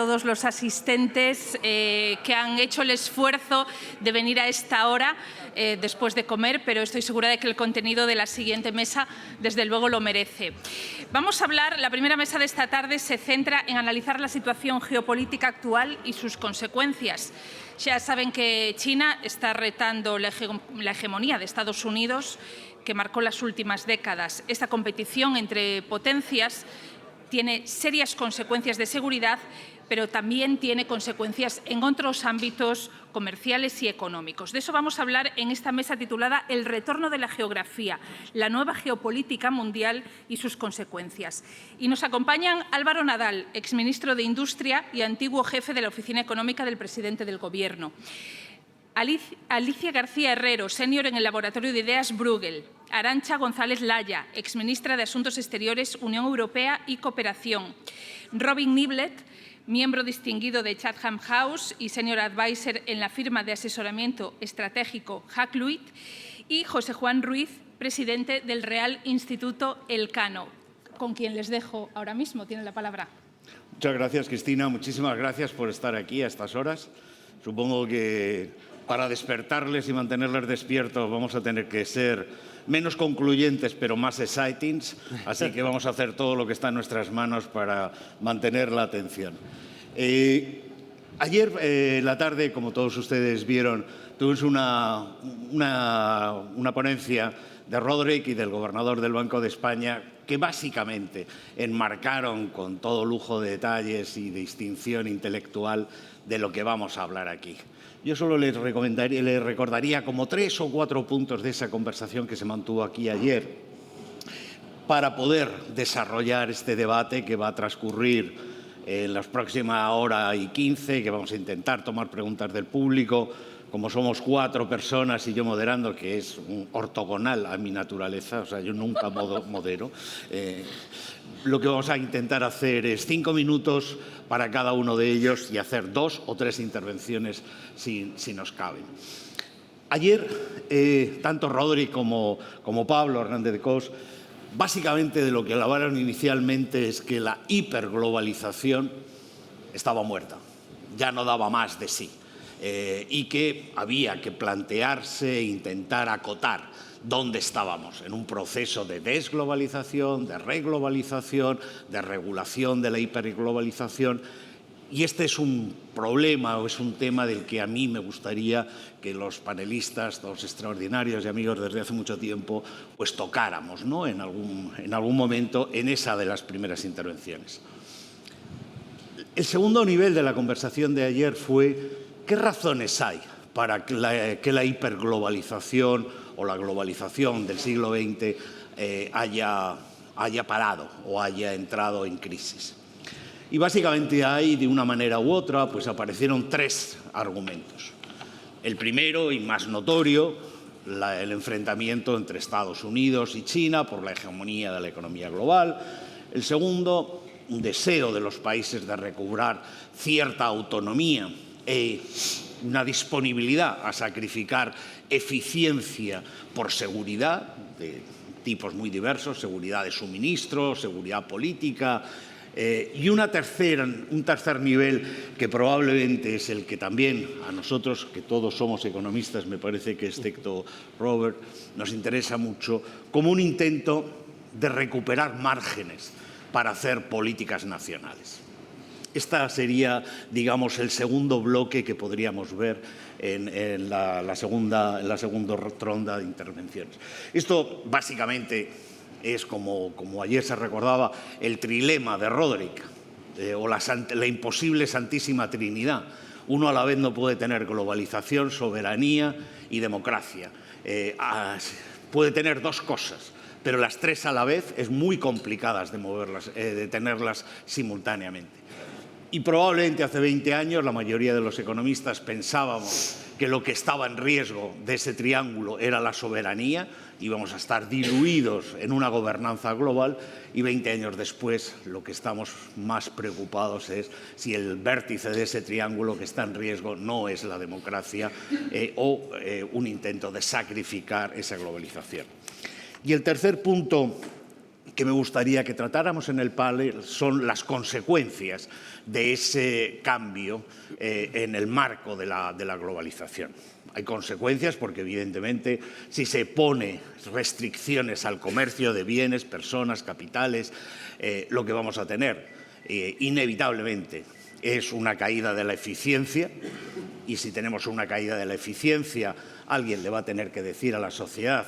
Todos los asistentes que han hecho el esfuerzo de venir a esta hora después de comer, pero estoy segura de que el contenido de la siguiente mesa desde luego lo merece. Vamos a hablar, la primera mesa de esta tarde se centra en analizar la situación geopolítica actual y sus consecuencias. Ya saben que China está retando la hegemonía de Estados Unidos, que marcó las últimas décadas. Esta competición entre potencias tiene serias consecuencias de seguridad, pero también tiene consecuencias en otros ámbitos comerciales y económicos. De eso vamos a hablar en esta mesa titulada El retorno de la geografía, la nueva geopolítica mundial y sus consecuencias. Y nos acompañan Álvaro Nadal, exministro de Industria y antiguo jefe de la Oficina Económica del presidente del Gobierno. Alicia García Herrero, senior en el Laboratorio de Ideas Bruegel. Arantxa González Laya, exministra de Asuntos Exteriores, Unión Europea y Cooperación. Robin Niblett, miembro distinguido de Chatham House y senior advisor en la firma de asesoramiento estratégico Hakluyt. Y José Juan Ruiz, presidente del Real Instituto Elcano, con quien les dejo ahora mismo. Tiene la palabra. Muchas gracias, Cristina. Muchísimas gracias por estar aquí a estas horas. Supongo que para despertarles y mantenerles despiertos vamos a tener que ser menos concluyentes, pero más exciting. Así que vamos a hacer todo lo que está en nuestras manos para mantener la atención. Ayer en la tarde, como todos ustedes vieron, tuvimos una ponencia de Roderick y del gobernador del Banco de España que básicamente enmarcaron con todo lujo de detalles y distinción intelectual de lo que vamos a hablar aquí. Yo solo les recordaría como 3 o 4 puntos de esa conversación que se mantuvo aquí ayer para poder desarrollar este debate que va a transcurrir en las próximas hora y 15, que vamos a intentar tomar preguntas del público. Como somos 4 personas y yo moderando, que es un ortogonal a mi naturaleza, o sea, yo nunca modero, lo que vamos a intentar hacer es 5 minutos para cada uno de ellos y hacer 2 o 3 intervenciones si nos caben. Ayer, tanto Roderick como Pablo Hernández de Cos, básicamente de lo que hablaron inicialmente es que la hiperglobalización estaba muerta, ya no daba más de sí. Y que había que plantearse e intentar acotar dónde estábamos, en un proceso de desglobalización, de reglobalización, de regulación de la hiperglobalización. Y este es un problema o es un tema del que a mí me gustaría que los panelistas, todos extraordinarios y amigos desde hace mucho tiempo, pues tocáramos, ¿no? en algún momento en esa de las primeras intervenciones. El segundo nivel de la conversación de ayer fue ¿qué razones hay para que la hiperglobalización o la globalización del siglo XX haya parado o haya entrado en crisis? Y básicamente ahí, de una manera u otra, pues aparecieron 3 argumentos. El primero y más notorio, el enfrentamiento entre Estados Unidos y China por la hegemonía de la economía global. El segundo, un deseo de los países de recobrar cierta autonomía una disponibilidad a sacrificar eficiencia por seguridad de tipos muy diversos, seguridad de suministro, seguridad política, y un tercer nivel que probablemente es el que también a nosotros, que todos somos economistas, me parece que excepto Robert, nos interesa mucho, como un intento de recuperar márgenes para hacer políticas nacionales. Esta sería, digamos, el segundo bloque que podríamos ver en la segunda ronda de intervenciones. Esto básicamente es, como ayer se recordaba, el trilema de Roderick o la imposible Santísima Trinidad. Uno a la vez no puede tener globalización, soberanía y democracia. Puede tener 2 cosas, pero las 3 a la vez es muy complicadas de tenerlas simultáneamente. Y probablemente hace 20 años la mayoría de los economistas pensábamos que lo que estaba en riesgo de ese triángulo era la soberanía, íbamos a estar diluidos en una gobernanza global, y 20 años después lo que estamos más preocupados es si el vértice de ese triángulo que está en riesgo no es la democracia o un intento de sacrificar esa globalización. Y el tercer punto que me gustaría que tratáramos en el panel son las consecuencias de ese cambio en el marco de la globalización. Hay consecuencias porque, evidentemente, si se pone restricciones al comercio de bienes, personas, capitales, lo que vamos a tener inevitablemente es una caída de la eficiencia, y si tenemos una caída de la eficiencia, alguien le va a tener que decir a la sociedad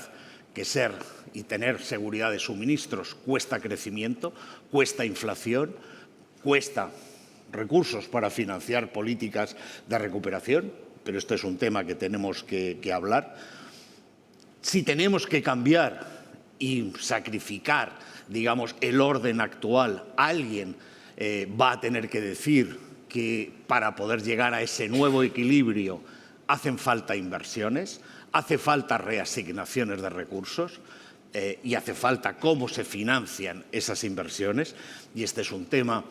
que ser y tener seguridad de suministros cuesta crecimiento, cuesta inflación, cuesta recursos para financiar políticas de recuperación, pero esto es un tema que tenemos que hablar. Si tenemos que cambiar y sacrificar, digamos, el orden actual, alguien va a tener que decir que para poder llegar a ese nuevo equilibrio hacen falta inversiones, hace falta reasignaciones de recursos y hace falta cómo se financian esas inversiones. Y este es un tema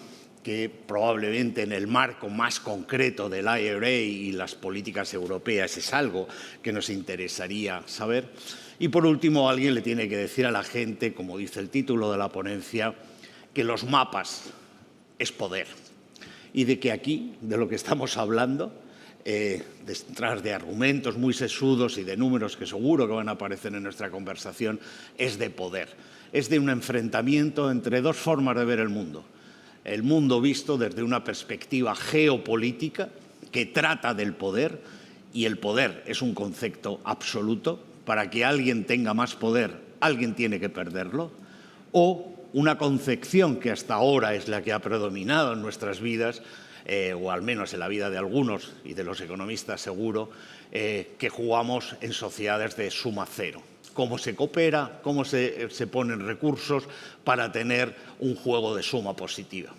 que probablemente en el marco más concreto del IRA y las políticas europeas es algo que nos interesaría saber. Y por último, alguien le tiene que decir a la gente, como dice el título de la ponencia, que los mapas es poder. Y de que aquí, de lo que estamos hablando, detrás de argumentos muy sesudos y de números que seguro que van a aparecer en nuestra conversación, es de poder. Es de un enfrentamiento entre dos formas de ver el mundo. El mundo visto desde una perspectiva geopolítica que trata del poder, y el poder es un concepto absoluto. Para que alguien tenga más poder, alguien tiene que perderlo. O una concepción que hasta ahora es la que ha predominado en nuestras vidas, o al menos en la vida de algunos y de los economistas seguro, que jugamos en sociedades de suma cero. Cómo se coopera, cómo se ponen recursos para tener un juego de suma positiva.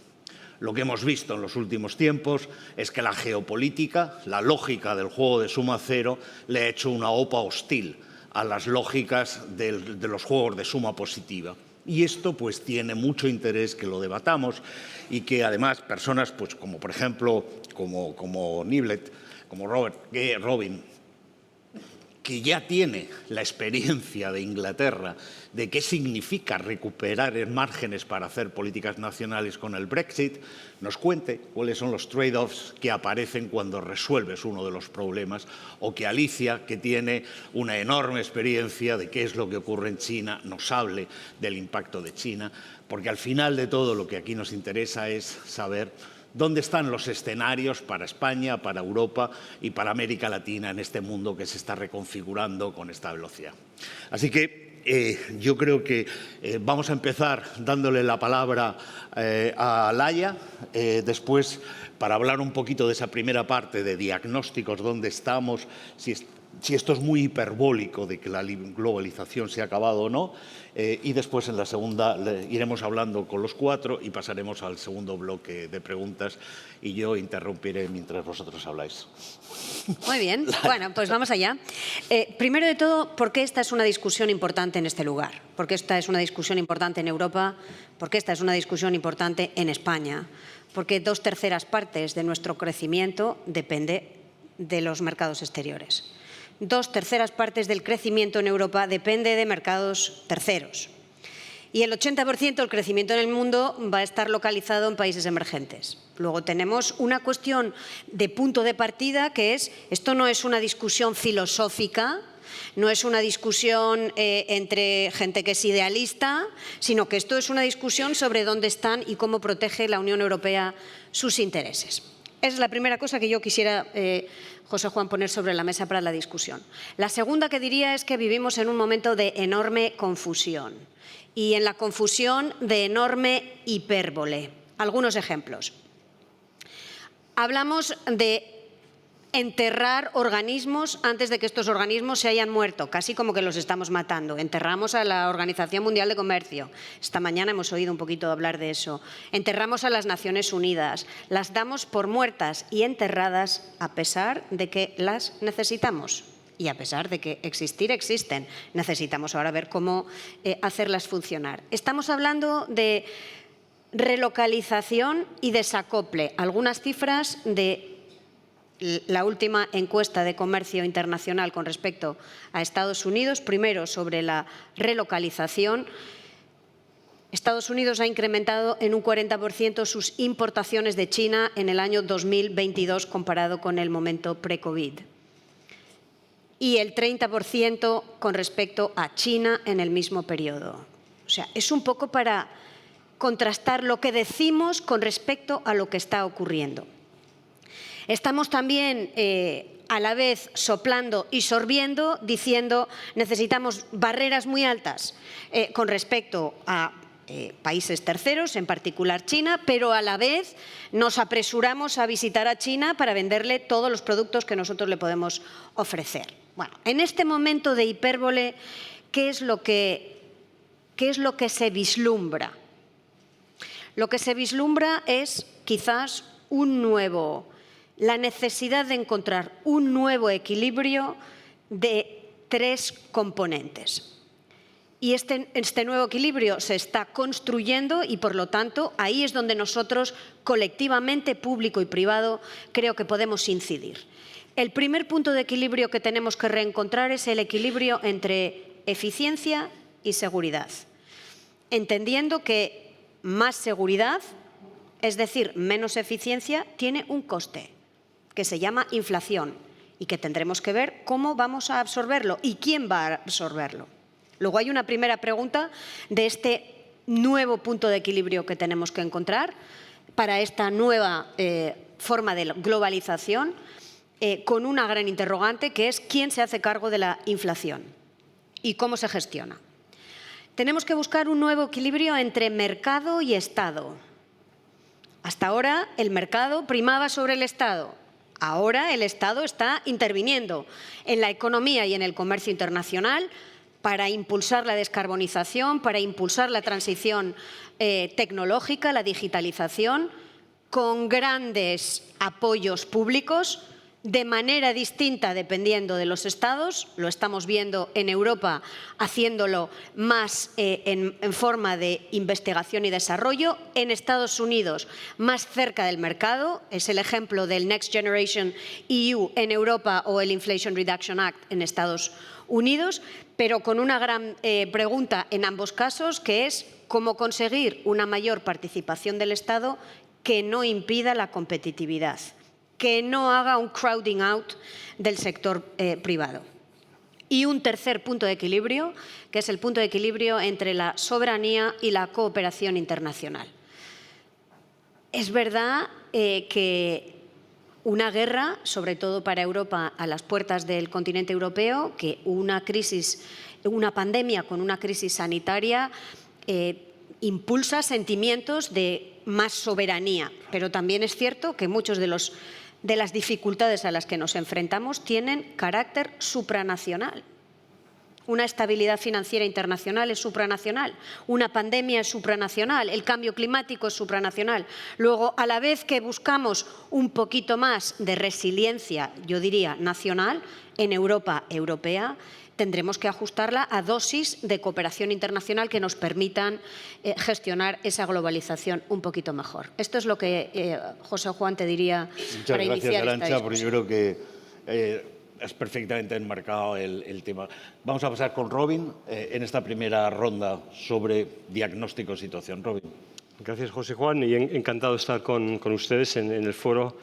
Lo que hemos visto en los últimos tiempos es que la geopolítica, la lógica del juego de suma cero, le ha hecho una OPA hostil a las lógicas de los juegos de suma positiva. Y esto pues tiene mucho interés que lo debatamos y que además personas pues como por ejemplo como Niblet, como Robin, que ya tiene la experiencia de Inglaterra de qué significa recuperar márgenes para hacer políticas nacionales con el Brexit, nos cuente cuáles son los trade-offs que aparecen cuando resuelves uno de los problemas, o que Alicia, que tiene una enorme experiencia de qué es lo que ocurre en China, nos hable del impacto de China, porque al final de todo lo que aquí nos interesa es saber ¿dónde están los escenarios para España, para Europa y para América Latina en este mundo que se está reconfigurando con esta velocidad? Así que yo creo que vamos a empezar dándole la palabra a Laia, después para hablar un poquito de esa primera parte de diagnósticos, dónde estamos, si esto es muy hiperbólico de que la globalización se ha acabado o no, y después en la segunda iremos hablando con los cuatro y pasaremos al segundo bloque de preguntas y yo interrumpiré mientras vosotros habláis. Muy bien, bueno, pues vamos allá. Primero de todo, ¿por qué esta es una discusión importante en este lugar? ¿Por qué esta es una discusión importante en Europa? ¿Por qué esta es una discusión importante en España? Porque 2/3 partes de nuestro crecimiento depende de los mercados exteriores. 2/3 partes del crecimiento en Europa depende de mercados terceros. Y el 80% del crecimiento en el mundo va a estar localizado en países emergentes. Luego tenemos una cuestión de punto de partida que es, esto no es una discusión filosófica, no es una discusión entre gente que es idealista, sino que esto es una discusión sobre dónde están y cómo protege la Unión Europea sus intereses. Esa es la primera cosa que yo quisiera, José Juan, poner sobre la mesa para la discusión. La segunda que diría es que vivimos en un momento de enorme confusión y en la confusión de enorme hipérbole. Algunos ejemplos. Hablamos de enterrar organismos antes de que estos organismos se hayan muerto, casi como que los estamos matando. Enterramos a la Organización Mundial de Comercio. Esta mañana hemos oído un poquito hablar de eso. Enterramos a las Naciones Unidas. Las damos por muertas y enterradas a pesar de que las necesitamos. Y a pesar de que existir existen, necesitamos ahora ver cómo hacerlas funcionar. Estamos hablando de relocalización y desacople. Algunas cifras de la última encuesta de comercio internacional con respecto a Estados Unidos, primero sobre la relocalización. Estados Unidos ha incrementado en un 40% sus importaciones de China en el año 2022 comparado con el momento pre-COVID. Y el 30% con respecto a China en el mismo periodo. O sea, es un poco para contrastar lo que decimos con respecto a lo que está ocurriendo. Estamos también a la vez soplando y sorbiendo, diciendo necesitamos barreras muy altas con respecto a países terceros, en particular China, pero a la vez nos apresuramos a visitar a China para venderle todos los productos que nosotros le podemos ofrecer. Bueno, en este momento de hipérbole, ¿qué es lo que se vislumbra? Lo que se vislumbra es quizás la necesidad de encontrar un nuevo equilibrio de tres componentes. Y este nuevo equilibrio se está construyendo y, por lo tanto, ahí es donde nosotros, colectivamente, público y privado, creo que podemos incidir. El primer punto de equilibrio que tenemos que reencontrar es el equilibrio entre eficiencia y seguridad, entendiendo que más seguridad, es decir, menos eficiencia, tiene un coste que se llama inflación y que tendremos que ver cómo vamos a absorberlo y quién va a absorberlo. Luego hay una primera pregunta de este nuevo punto de equilibrio que tenemos que encontrar para esta nueva forma de globalización, con una gran interrogante que es quién se hace cargo de la inflación y cómo se gestiona. Tenemos que buscar un nuevo equilibrio entre mercado y Estado. Hasta ahora el mercado primaba sobre el Estado. Ahora el Estado está interviniendo en la economía y en el comercio internacional para impulsar la descarbonización, para impulsar la transición tecnológica, la digitalización, con grandes apoyos públicos, de manera distinta dependiendo de los estados. Lo estamos viendo en Europa haciéndolo más en forma de investigación y desarrollo. En Estados Unidos más cerca del mercado. Es el ejemplo del Next Generation EU en Europa o el Inflation Reduction Act en Estados Unidos, pero con una gran pregunta en ambos casos, que es cómo conseguir una mayor participación del Estado que no impida la competitividad, que no haga un crowding out del sector privado. Y un tercer punto de equilibrio, que es el punto de equilibrio entre la soberanía y la cooperación internacional. Es verdad que una guerra, sobre todo para Europa, a las puertas del continente europeo, que una pandemia con una crisis sanitaria impulsa sentimientos de más soberanía, pero también es cierto que muchos de las dificultades a las que nos enfrentamos tienen carácter supranacional. Una estabilidad financiera internacional es supranacional, una pandemia es supranacional, el cambio climático es supranacional. Luego, a la vez que buscamos un poquito más de resiliencia, yo diría nacional, en Europa europea, tendremos que ajustarla a dosis de cooperación internacional que nos permitan gestionar esa globalización un poquito mejor. Esto es lo que José Juan te diría para iniciar esta discusión. Muchas gracias, Arantxa, porque yo creo que has perfectamente enmarcado el tema. Vamos a pasar con Robin en esta primera ronda sobre diagnóstico de situación. Robin. Gracias, José Juan, y encantado de estar con ustedes en el foro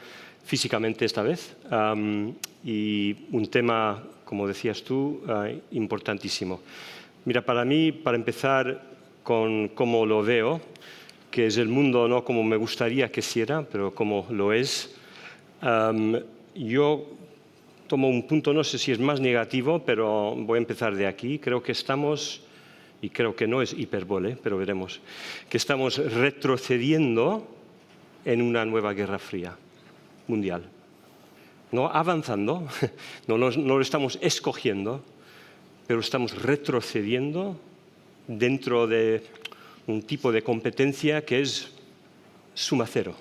físicamente esta vez. Y un tema, como decías tú, importantísimo. Mira, para mí, para empezar con cómo lo veo, que es el mundo no como me gustaría que fuera, pero como lo es, yo tomo un punto, no sé si es más negativo, pero voy a empezar de aquí. Creo que estamos, y creo que no es hipérbole, pero veremos, que estamos retrocediendo en una nueva guerra fría mundial. No avanzando, no lo estamos escogiendo, pero estamos retrocediendo dentro de un tipo de competencia que es suma cero.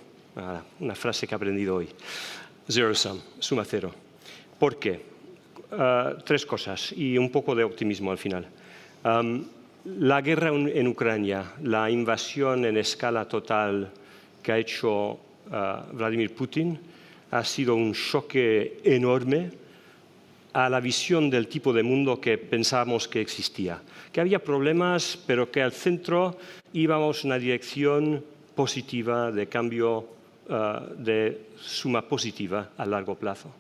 Una frase que he aprendido hoy. Zero sum, suma cero. ¿Por qué? Tres cosas y un poco de optimismo al final. La guerra en Ucrania, la invasión en escala total que ha hecho Vladimir Putin, ha sido un choque enorme a la visión del tipo de mundo que pensábamos que existía. Que había problemas, pero que al centro íbamos en una dirección positiva, de cambio, de suma positiva a largo plazo.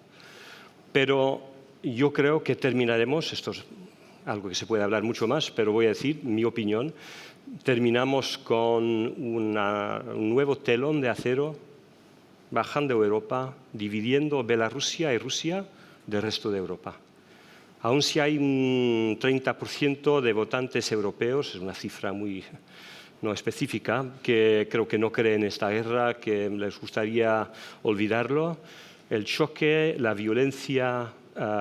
Pero yo creo que terminaremos, esto es algo que se puede hablar mucho más, pero voy a decir mi opinión, terminamos con un nuevo telón de acero bajando Europa, dividiendo Bielorrusia y Rusia del resto de Europa. Aun si hay un 30% de votantes europeos, es una cifra muy no específica, que creo que no creen en esta guerra, que les gustaría olvidarlo, el choque, la violencia,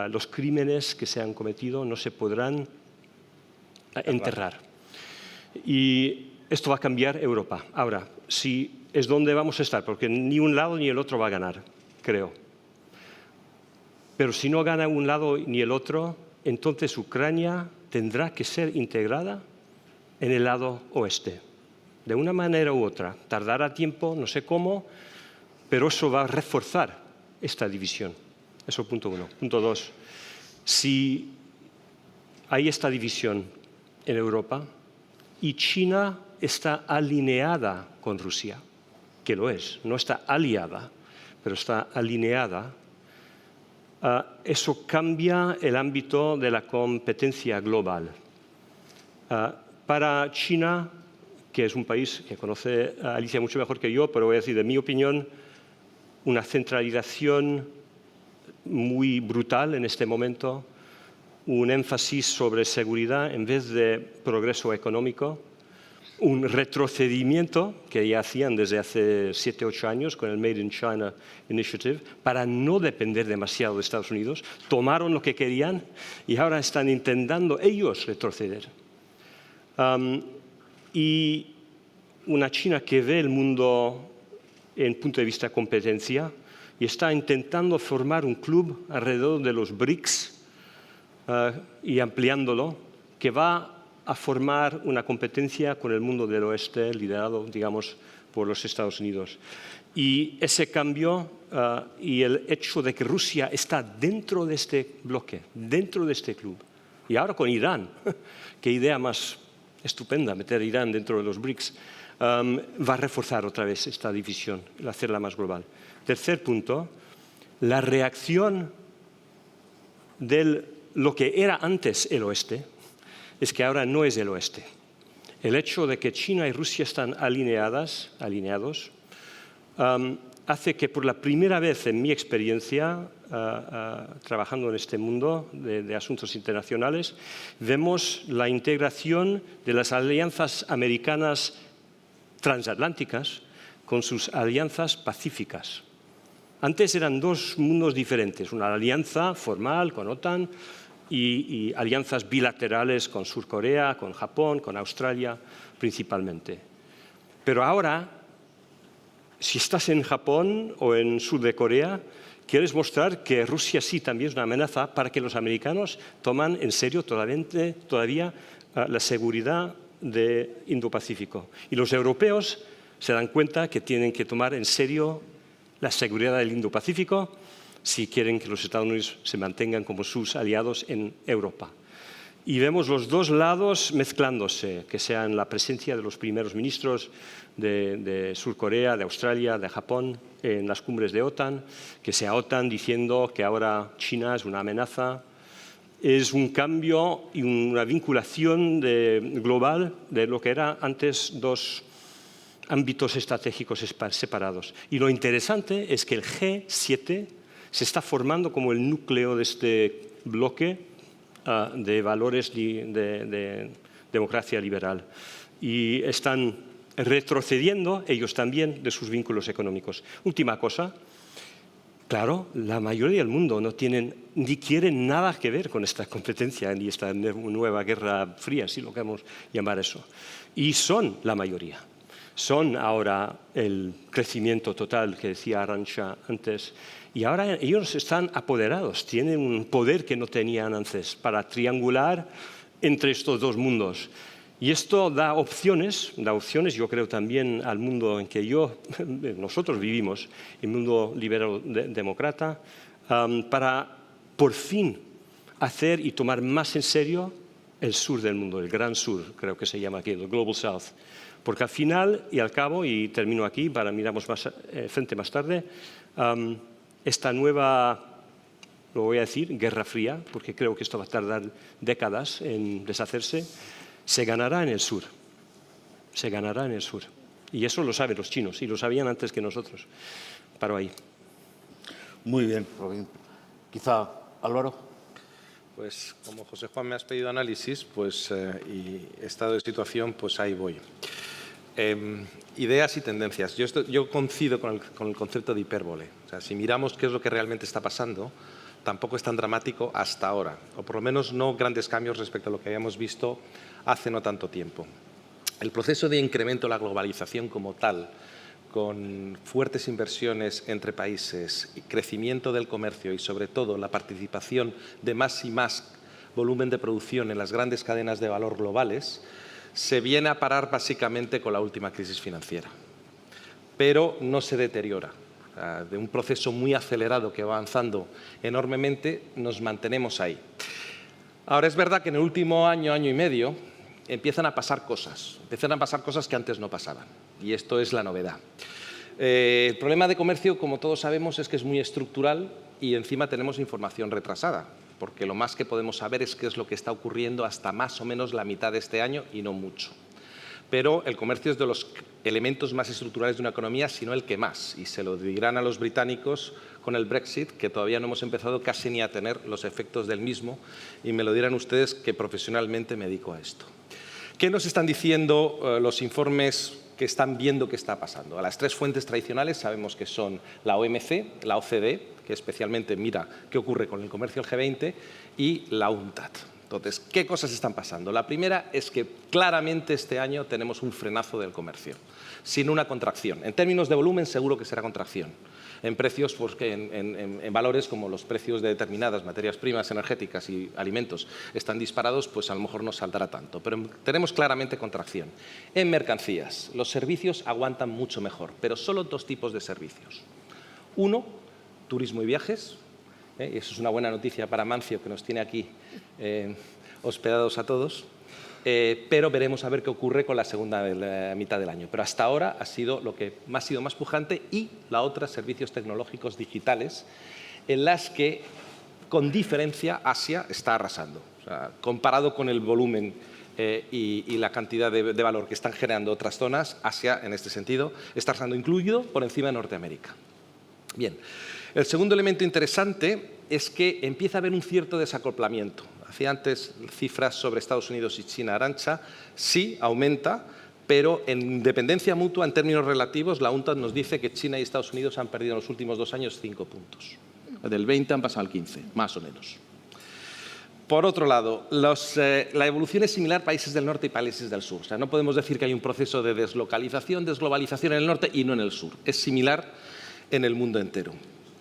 los crímenes que se han cometido no se podrán enterrar. Y esto va a cambiar Europa. Ahora, si es donde vamos a estar, porque ni un lado ni el otro va a ganar, creo. Pero si no gana un lado ni el otro, entonces Ucrania tendrá que ser integrada en el lado oeste, de una manera u otra. Tardará tiempo, no sé cómo, pero eso va a reforzar esta división. Eso punto uno. Punto dos, si hay esta división en Europa y China está alineada con Rusia, que lo es, no está aliada, pero está alineada, eso cambia el ámbito de la competencia global. Para China, que es un país que conoce a Alicia mucho mejor que yo, pero voy a decir, de mi opinión, una centralización muy brutal en este momento, un énfasis sobre seguridad en vez de progreso económico, un retrocedimiento que ya hacían desde hace 7 u 8 años con el Made in China Initiative para no depender demasiado de Estados Unidos. Tomaron lo que querían y ahora están intentando ellos retroceder. Y una China que ve el mundo en punto de vista de competencia y está intentando formar un club alrededor de los BRICS y ampliándolo, que va a formar una competencia con el mundo del oeste, liderado, digamos, por los Estados Unidos. Y ese cambio y el hecho de que Rusia está dentro de este bloque, dentro de este club, y ahora con Irán, qué idea más estupenda meter a Irán dentro de los BRICS, va a reforzar otra vez esta división, hacerla más global. Tercer punto, la reacción de lo que era antes el oeste, es que ahora no es el oeste. El hecho de que China y Rusia están alineados, hace que por la primera vez en mi experiencia, trabajando en este mundo de asuntos internacionales, vemos la integración de las alianzas americanas transatlánticas con sus alianzas pacíficas. Antes eran dos mundos diferentes, una alianza formal con OTAN, y alianzas bilaterales con Sur Corea, con Japón, con Australia principalmente. Pero ahora, si estás en Japón o en Sur de Corea, quieres mostrar que Rusia sí también es una amenaza para que los americanos toman en serio todavía la seguridad de Indo-Pacífico. Y los europeos se dan cuenta que tienen que tomar en serio la seguridad del Indo-Pacífico si quieren que los Estados Unidos se mantengan como sus aliados en Europa. Y vemos los dos lados mezclándose, que sean la presencia de los primeros ministros de Sur Corea, de Australia, de Japón, en las cumbres de OTAN, que sea OTAN diciendo que ahora China es una amenaza. Es un cambio y una vinculación global de lo que era antes dos ámbitos estratégicos separados. Y lo interesante es que el G7 se está formando como el núcleo de este bloque de valores de democracia liberal. Y están retrocediendo ellos también de sus vínculos económicos. Última cosa, claro, la mayoría del mundo no tienen ni quieren nada que ver con esta competencia ni esta nueva guerra fría, si lo queremos llamar eso. Y son la mayoría. Son ahora el crecimiento total que decía Arantxa antes. Y ahora ellos están apoderados, tienen un poder que no tenían antes para triangular entre estos dos mundos. Y esto da opciones, yo creo también al mundo en que nosotros vivimos, el mundo liberal demócrata, para por fin hacer y tomar más en serio el sur del mundo, el Gran Sur, creo que se llama aquí, el Global South. Porque al final y al cabo, y termino aquí, para miramos más frente más tarde, esta nueva, lo voy a decir, Guerra Fría, porque creo que esto va a tardar décadas en deshacerse, se ganará en el sur. Se ganará en el sur. Y eso lo saben los chinos, y lo sabían antes que nosotros. Paro ahí. Muy bien. Quizá, Álvaro. Pues como José Juan me has pedido análisis, pues y estado de situación, pues ahí voy. Ideas y tendencias. Yo coincido con el concepto de hipérbole. O sea, si miramos qué es lo que realmente está pasando, tampoco es tan dramático hasta ahora, o por lo menos no grandes cambios respecto a lo que habíamos visto hace no tanto tiempo. El proceso de incremento de la globalización como tal, con fuertes inversiones entre países, crecimiento del comercio y, sobre todo, la participación de más y más volumen de producción en las grandes cadenas de valor globales, se viene a parar básicamente con la última crisis financiera. Pero no se deteriora. De un proceso muy acelerado que va avanzando enormemente, nos mantenemos ahí. Ahora, es verdad que en el último año, año y medio, empiezan a pasar cosas que antes no pasaban. Y esto es la novedad. El problema de comercio, como todos sabemos, es que es muy estructural y encima tenemos información retrasada, porque lo más que podemos saber es qué es lo que está ocurriendo hasta más o menos la mitad de este año y no mucho. Pero el comercio es de los elementos más estructurales de una economía, si no el que más. Y se lo dirán a los británicos con el Brexit, que todavía no hemos empezado casi ni a tener los efectos del mismo, y me lo dirán ustedes que profesionalmente me dedico a esto. ¿Qué nos están diciendo los informes que están viendo qué está pasando? A las tres fuentes tradicionales sabemos que son la OMC, la OCDE, que especialmente mira qué ocurre con el comercio del G20, y la UNCTAD. Entonces, ¿qué cosas están pasando? La primera es que claramente este año tenemos un frenazo del comercio, sin una contracción. En términos de volumen seguro que será contracción. En precios, pues, en valores como los precios de determinadas materias primas energéticas y alimentos están disparados, pues a lo mejor no saldrá tanto. Pero tenemos claramente contracción. En mercancías, los servicios aguantan mucho mejor, pero solo dos tipos de servicios. Uno, turismo y viajes. Y eso es una buena noticia para Mancio, que nos tiene aquí hospedados a todos. Pero veremos a ver qué ocurre con la segunda mitad del año. Pero hasta ahora ha sido lo que ha sido más pujante, y la otra, servicios tecnológicos digitales, en las que, con diferencia, Asia está arrasando. O sea, comparado con el volumen y la cantidad de valor que están generando otras zonas, Asia, en este sentido, está arrasando, incluido por encima de Norteamérica. Bien, el segundo elemento interesante es que empieza a haber un cierto desacoplamiento. Hacía antes cifras sobre Estados Unidos y China. Arantxa sí aumenta, pero en dependencia mutua, en términos relativos, la UNCTAD nos dice que China y Estados Unidos han perdido en los últimos 2 años 5 puntos. Del 20 han pasado al 15, más o menos. Por otro lado, la evolución es similar a países del norte y países del sur. O sea, no podemos decir que hay un proceso de deslocalización, desglobalización en el norte y no en el sur. Es similar en el mundo entero.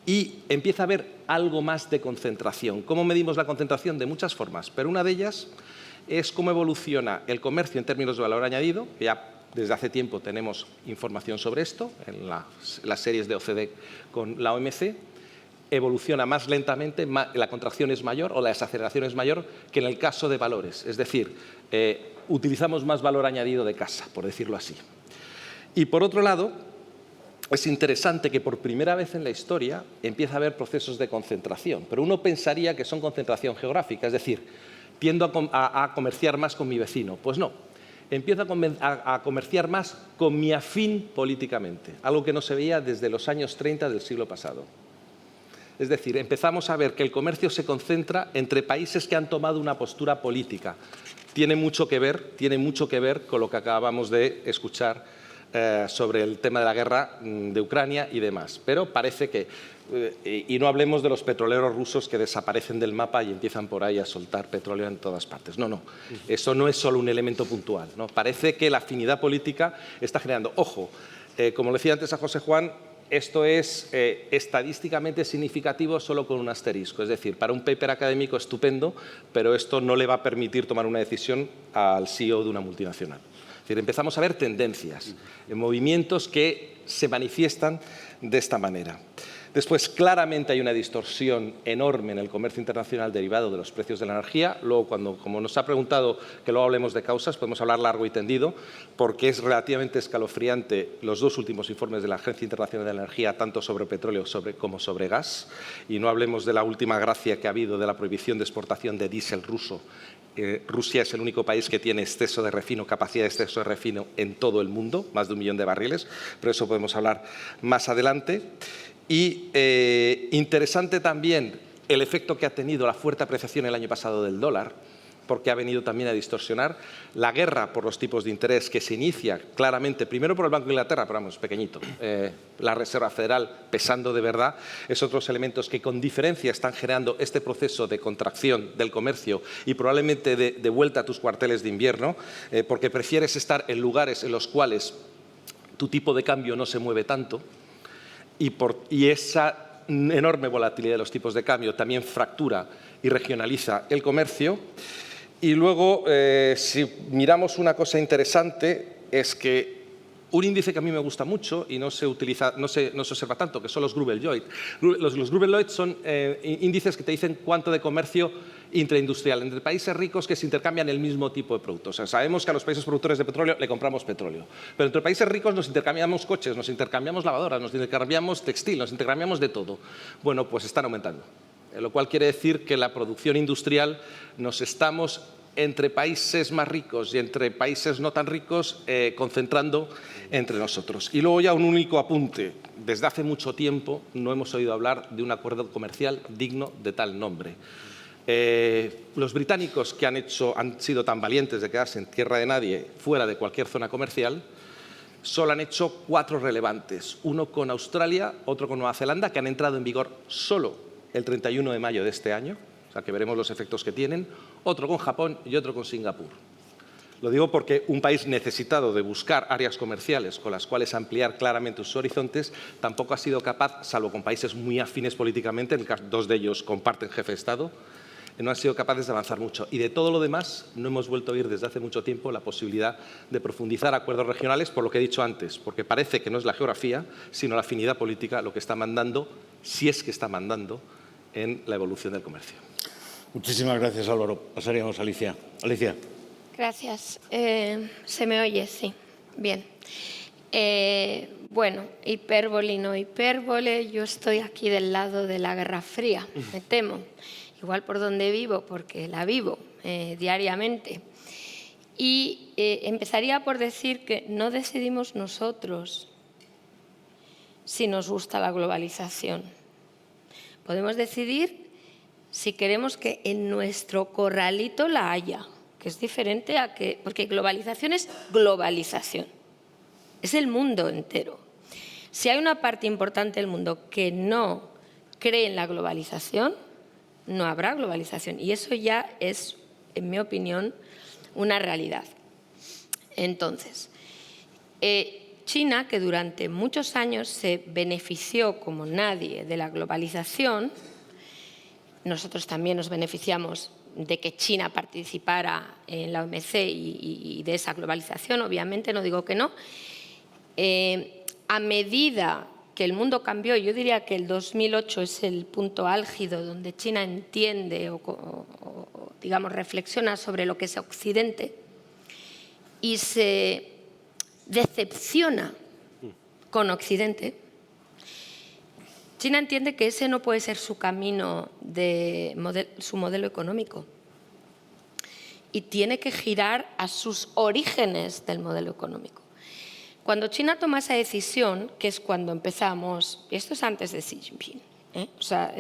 Y empieza a haber algo más de concentración. ¿Cómo medimos la concentración? De muchas formas, pero una de ellas es cómo evoluciona el comercio en términos de valor añadido, que ya desde hace tiempo tenemos información sobre esto, en las series de OCDE con la OMC. Evoluciona más lentamente, la contracción es mayor o la desaceleración es mayor que en el caso de valores. Es decir, utilizamos más valor añadido de casa, por decirlo así. Y por otro lado, es interesante que por primera vez en la historia empieza a haber procesos de concentración, pero uno pensaría que son concentración geográfica, es decir, tiendo a comerciar más con mi vecino. Pues no, empiezo a comerciar más con mi afín políticamente, algo que no se veía desde los años 30 del siglo pasado. Es decir, empezamos a ver que el comercio se concentra entre países que han tomado una postura política. Tiene mucho que ver con lo que acabamos de escuchar sobre el tema de la guerra de Ucrania y demás. Pero parece que, y no hablemos de los petroleros rusos que desaparecen del mapa y empiezan por ahí a soltar petróleo en todas partes. No, no, eso no es solo un elemento puntual, ¿no? Parece que la afinidad política está generando. Ojo, como le decía antes a José Juan, esto es estadísticamente significativo solo con un asterisco. Es decir, para un paper académico estupendo, pero esto no le va a permitir tomar una decisión al CEO de una multinacional. Es decir, empezamos a ver tendencias, movimientos que se manifiestan de esta manera. Después, claramente hay una distorsión enorme en el comercio internacional derivado de los precios de la energía. Luego, como nos ha preguntado que luego hablemos de causas, podemos hablar largo y tendido, porque es relativamente escalofriante los dos últimos informes de la Agencia Internacional de la Energía, tanto sobre petróleo como sobre gas. Y no hablemos de la última gracia que ha habido de la prohibición de exportación de diésel ruso. Rusia es el único país que tiene exceso de refino, capacidad de exceso de refino en todo el mundo, más de 1 millón de barriles, pero eso podemos hablar más adelante. Y interesante también el efecto que ha tenido la fuerte apreciación el año pasado del dólar, porque ha venido también a distorsionar la guerra por los tipos de interés que se inicia claramente, primero por el Banco de Inglaterra, pero vamos, pequeñito. La Reserva Federal, pesando de verdad, es otros elementos que con diferencia están generando este proceso de contracción del comercio y probablemente de vuelta a tus cuarteles de invierno, porque prefieres estar en lugares en los cuales tu tipo de cambio no se mueve tanto. Y esa enorme volatilidad de los tipos de cambio también fractura y regionaliza el comercio. Y luego, si miramos una cosa interesante, es que un índice que a mí me gusta mucho y no se observa tanto, que son los Grubel-Lloyd. Los Grubel-Lloyd son índices que te dicen cuánto de comercio intraindustrial entre países ricos que se intercambian el mismo tipo de productos. O sea, sabemos que a los países productores de petróleo le compramos petróleo, pero entre países ricos nos intercambiamos coches, nos intercambiamos lavadoras, nos intercambiamos textil, nos intercambiamos de todo. Bueno, pues están aumentando, lo cual quiere decir que la producción industrial nos estamos entre países más ricos y entre países no tan ricos concentrando entre nosotros. Y luego ya un único apunte. Desde hace mucho tiempo no hemos oído hablar de un acuerdo comercial digno de tal nombre. Los británicos que han sido tan valientes de quedarse en tierra de nadie, fuera de cualquier zona comercial, solo han hecho 4 relevantes. Uno con Australia, otro con Nueva Zelanda, que han entrado en vigor solo el 31 de mayo de este año, o sea que veremos los efectos que tienen, otro con Japón y otro con Singapur. Lo digo porque un país necesitado de buscar áreas comerciales con las cuales ampliar claramente sus horizontes tampoco ha sido capaz, salvo con países muy afines políticamente, en el caso 2 de ellos comparten jefe de Estado, no han sido capaces de avanzar mucho. Y de todo lo demás no hemos vuelto a oír desde hace mucho tiempo la posibilidad de profundizar acuerdos regionales, por lo que he dicho antes, porque parece que no es la geografía, sino la afinidad política lo que está mandando, si es que está mandando, en la evolución del comercio. Muchísimas gracias, Álvaro. Pasaríamos a Alicia. Alicia. Gracias. ¿Se me oye? Sí. Bien. Bueno, hipérbole, no hipérbole, yo estoy aquí del lado de la Guerra Fría, me temo. Igual por donde vivo, porque la vivo diariamente. Y empezaría por decir que no decidimos nosotros si nos gusta la globalización. Podemos decidir si queremos que en nuestro corralito la haya, que es diferente a que… Porque globalización es globalización, es el mundo entero. Si hay una parte importante del mundo que no cree en la globalización, no habrá globalización. Y eso ya es, en mi opinión, una realidad. Entonces, China, que durante muchos años se benefició como nadie de la globalización, nosotros también nos beneficiamos de que China participara en la OMC y de esa globalización, obviamente, no digo que no. A medida que el mundo cambió, yo diría que el 2008 es el punto álgido donde China entiende o digamos, reflexiona sobre lo que es Occidente y se decepciona con Occidente. China entiende que ese no puede ser su camino, su modelo económico, y tiene que girar a sus orígenes del modelo económico. Cuando China toma esa decisión, que es cuando empezamos, y esto es antes de Xi Jinping, o sea,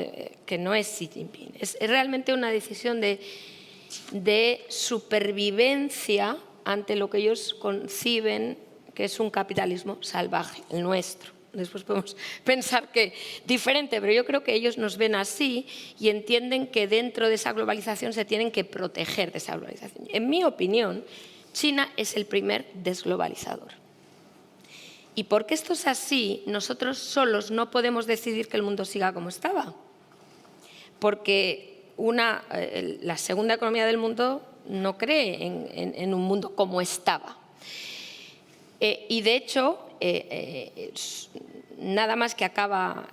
que no es Xi Jinping, es realmente una decisión de supervivencia ante lo que ellos conciben que es un capitalismo salvaje, el nuestro. Después podemos pensar que diferente, pero yo creo que ellos nos ven así y entienden que dentro de esa globalización se tienen que proteger de esa globalización. En mi opinión, China es el primer desglobalizador. Y porque esto es así, nosotros solos no podemos decidir que el mundo siga como estaba. Porque la segunda economía del mundo no cree en un mundo como estaba. Y de hecho, nada más que acaba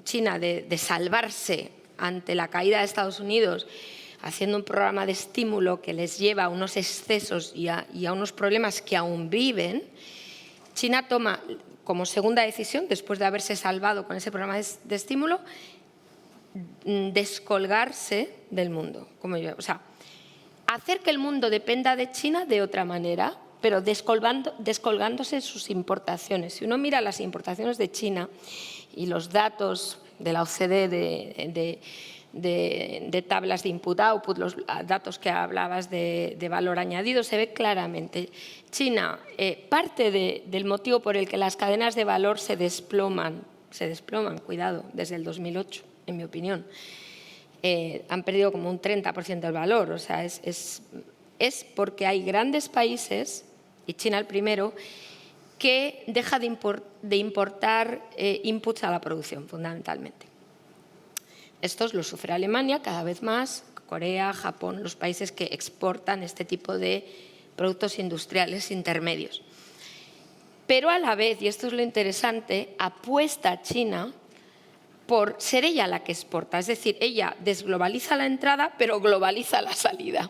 China de salvarse ante la caída de Estados Unidos, haciendo un programa de estímulo que les lleva a unos excesos y a unos problemas que aún viven, China toma como segunda decisión, después de haberse salvado con ese programa de estímulo, descolgarse del mundo. O sea, hacer que el mundo dependa de China de otra manera, pero descolgándose sus importaciones. Si uno mira las importaciones de China y los datos de la OCDE de tablas de input-output, los datos que hablabas de valor añadido, se ve claramente. China, parte del motivo por el que las cadenas de valor se desploman, cuidado, desde el 2008, en mi opinión, han perdido como un 30% del valor. O sea, es porque hay grandes países, y China el primero, que deja de importar inputs a la producción, fundamentalmente. Estos los sufre Alemania cada vez más, Corea, Japón, los países que exportan este tipo de productos industriales intermedios. Pero a la vez, y esto es lo interesante, apuesta China por ser ella la que exporta. Es decir, ella desglobaliza la entrada, pero globaliza la salida.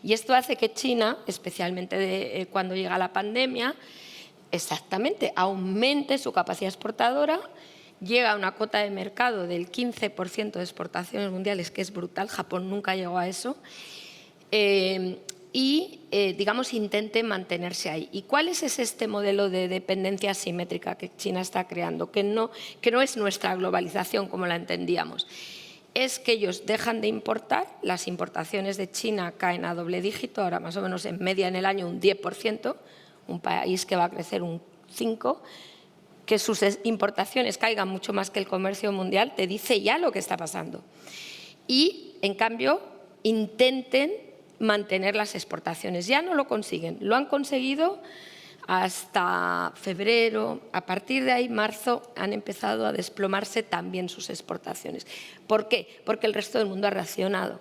Y esto hace que China, especialmente cuando llega la pandemia, exactamente, aumente su capacidad exportadora, llega a una cuota de mercado del 15% de exportaciones mundiales, que es brutal, Japón nunca llegó a eso, digamos, intente mantenerse ahí. ¿Y cuál es este modelo de dependencia asimétrica que China está creando? Que no es nuestra globalización como la entendíamos. Es que ellos dejan de importar, las importaciones de China caen a doble dígito, ahora más o menos en media en el año un 10%, un país que va a crecer un 5%, que sus importaciones caigan mucho más que el comercio mundial, te dice ya lo que está pasando. Y, en cambio, intenten mantener las exportaciones. Ya no lo consiguen, lo han conseguido hasta febrero, a partir de ahí, marzo, han empezado a desplomarse también sus exportaciones. ¿Por qué? Porque el resto del mundo ha reaccionado.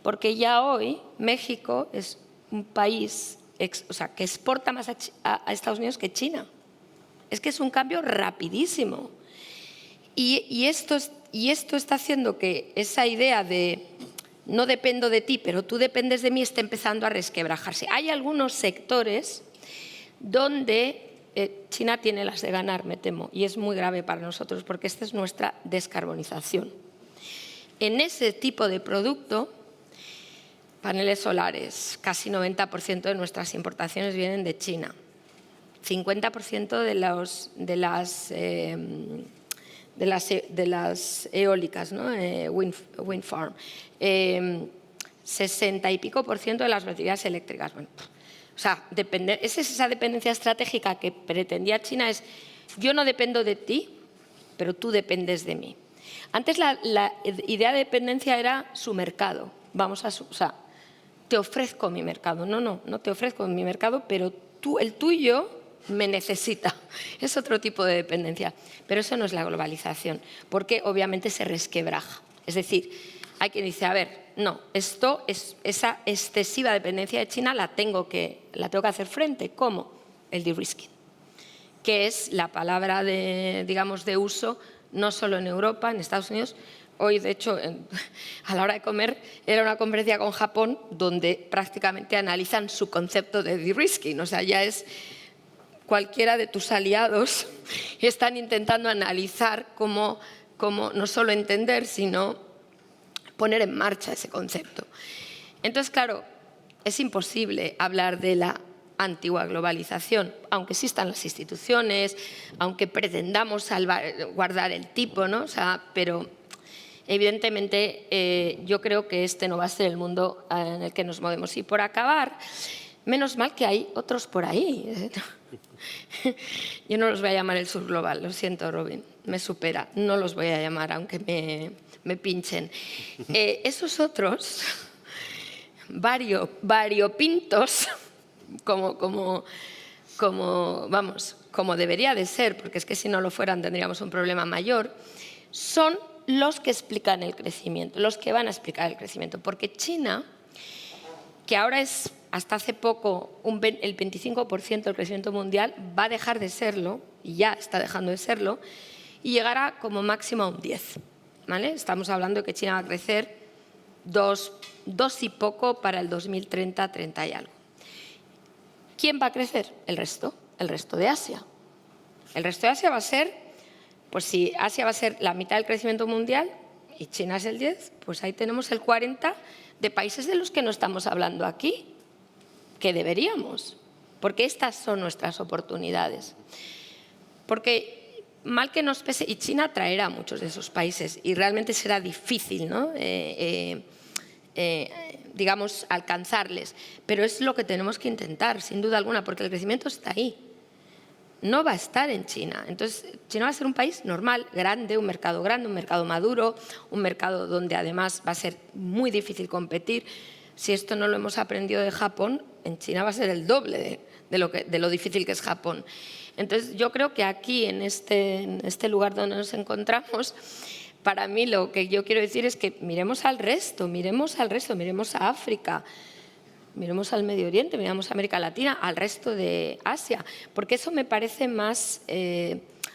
Porque ya hoy México es un país que exporta más a Estados Unidos que China. Es que es un cambio rapidísimo. Y esto está haciendo que esa idea de no dependo de ti, pero tú dependes de mí, esté empezando a resquebrajarse. Hay algunos sectores donde China tiene las de ganar, me temo, y es muy grave para nosotros porque esta es nuestra descarbonización. En ese tipo de producto, paneles solares, casi 90% de nuestras importaciones vienen de China. 50% de las eólicas, ¿no? Wind farm. 60 y pico % de las baterías eléctricas. Bueno, o sea, esa dependencia estratégica que pretendía China es: yo no dependo de ti, pero tú dependes de mí. Antes la idea de dependencia era su mercado. O sea, te ofrezco mi mercado. No te ofrezco mi mercado, pero el tuyo me necesita. Es otro tipo de dependencia. Pero eso no es la globalización, porque obviamente se resquebraja. Es decir, hay quien dice, a ver, no, esa excesiva dependencia de China la tengo que hacer frente. ¿Cómo? El de-risking, que es la palabra de uso no solo en Europa, en Estados Unidos. Hoy, de hecho, a la hora de comer, era una conferencia con Japón donde prácticamente analizan su concepto de de-risking. O sea, ya es cualquiera de tus aliados están intentando analizar cómo no solo entender, sino poner en marcha ese concepto. Entonces, claro, es imposible hablar de la antigua globalización, aunque existan las instituciones, aunque pretendamos guardar el tipo, ¿no? O sea, pero evidentemente yo creo que este no va a ser el mundo en el que nos movemos. Y por acabar, menos mal que hay otros por ahí. Yo no los voy a llamar el sur global, lo siento, Robin, me supera. No los voy a llamar, aunque me pinchen. Esos otros, variopintos, como debería de ser, porque es que si no lo fueran tendríamos un problema mayor, son los que explican el crecimiento, los que van a explicar el crecimiento. Porque China, que ahora es hasta hace poco el 25% del crecimiento mundial va a dejar de serlo, y ya está dejando de serlo, y llegará como máximo a un 10%. ¿Vale? Estamos hablando de que China va a crecer 2 y poco para el 2030, 30 y algo. ¿Quién va a crecer? El resto de Asia. El resto de Asia va a ser, pues si Asia va a ser la mitad del crecimiento mundial y China es el 10%, pues ahí tenemos el 40% de países de los que no estamos hablando aquí, que deberíamos, porque estas son nuestras oportunidades. Porque mal que nos pese, y China atraerá a muchos de esos países y realmente será difícil, ¿no? Digamos, alcanzarles, pero es lo que tenemos que intentar, sin duda alguna, porque el crecimiento está ahí. No va a estar en China. Entonces, China va a ser un país normal, grande, un mercado maduro, un mercado donde además va a ser muy difícil competir. Si esto no lo hemos aprendido de Japón, en China va a ser el doble de lo difícil que es Japón. Entonces, yo creo que aquí, en este lugar donde nos encontramos, para mí lo que yo quiero decir es que miremos al resto, miremos a África, miremos al Medio Oriente, miremos a América Latina, al resto de Asia, porque eso me parece más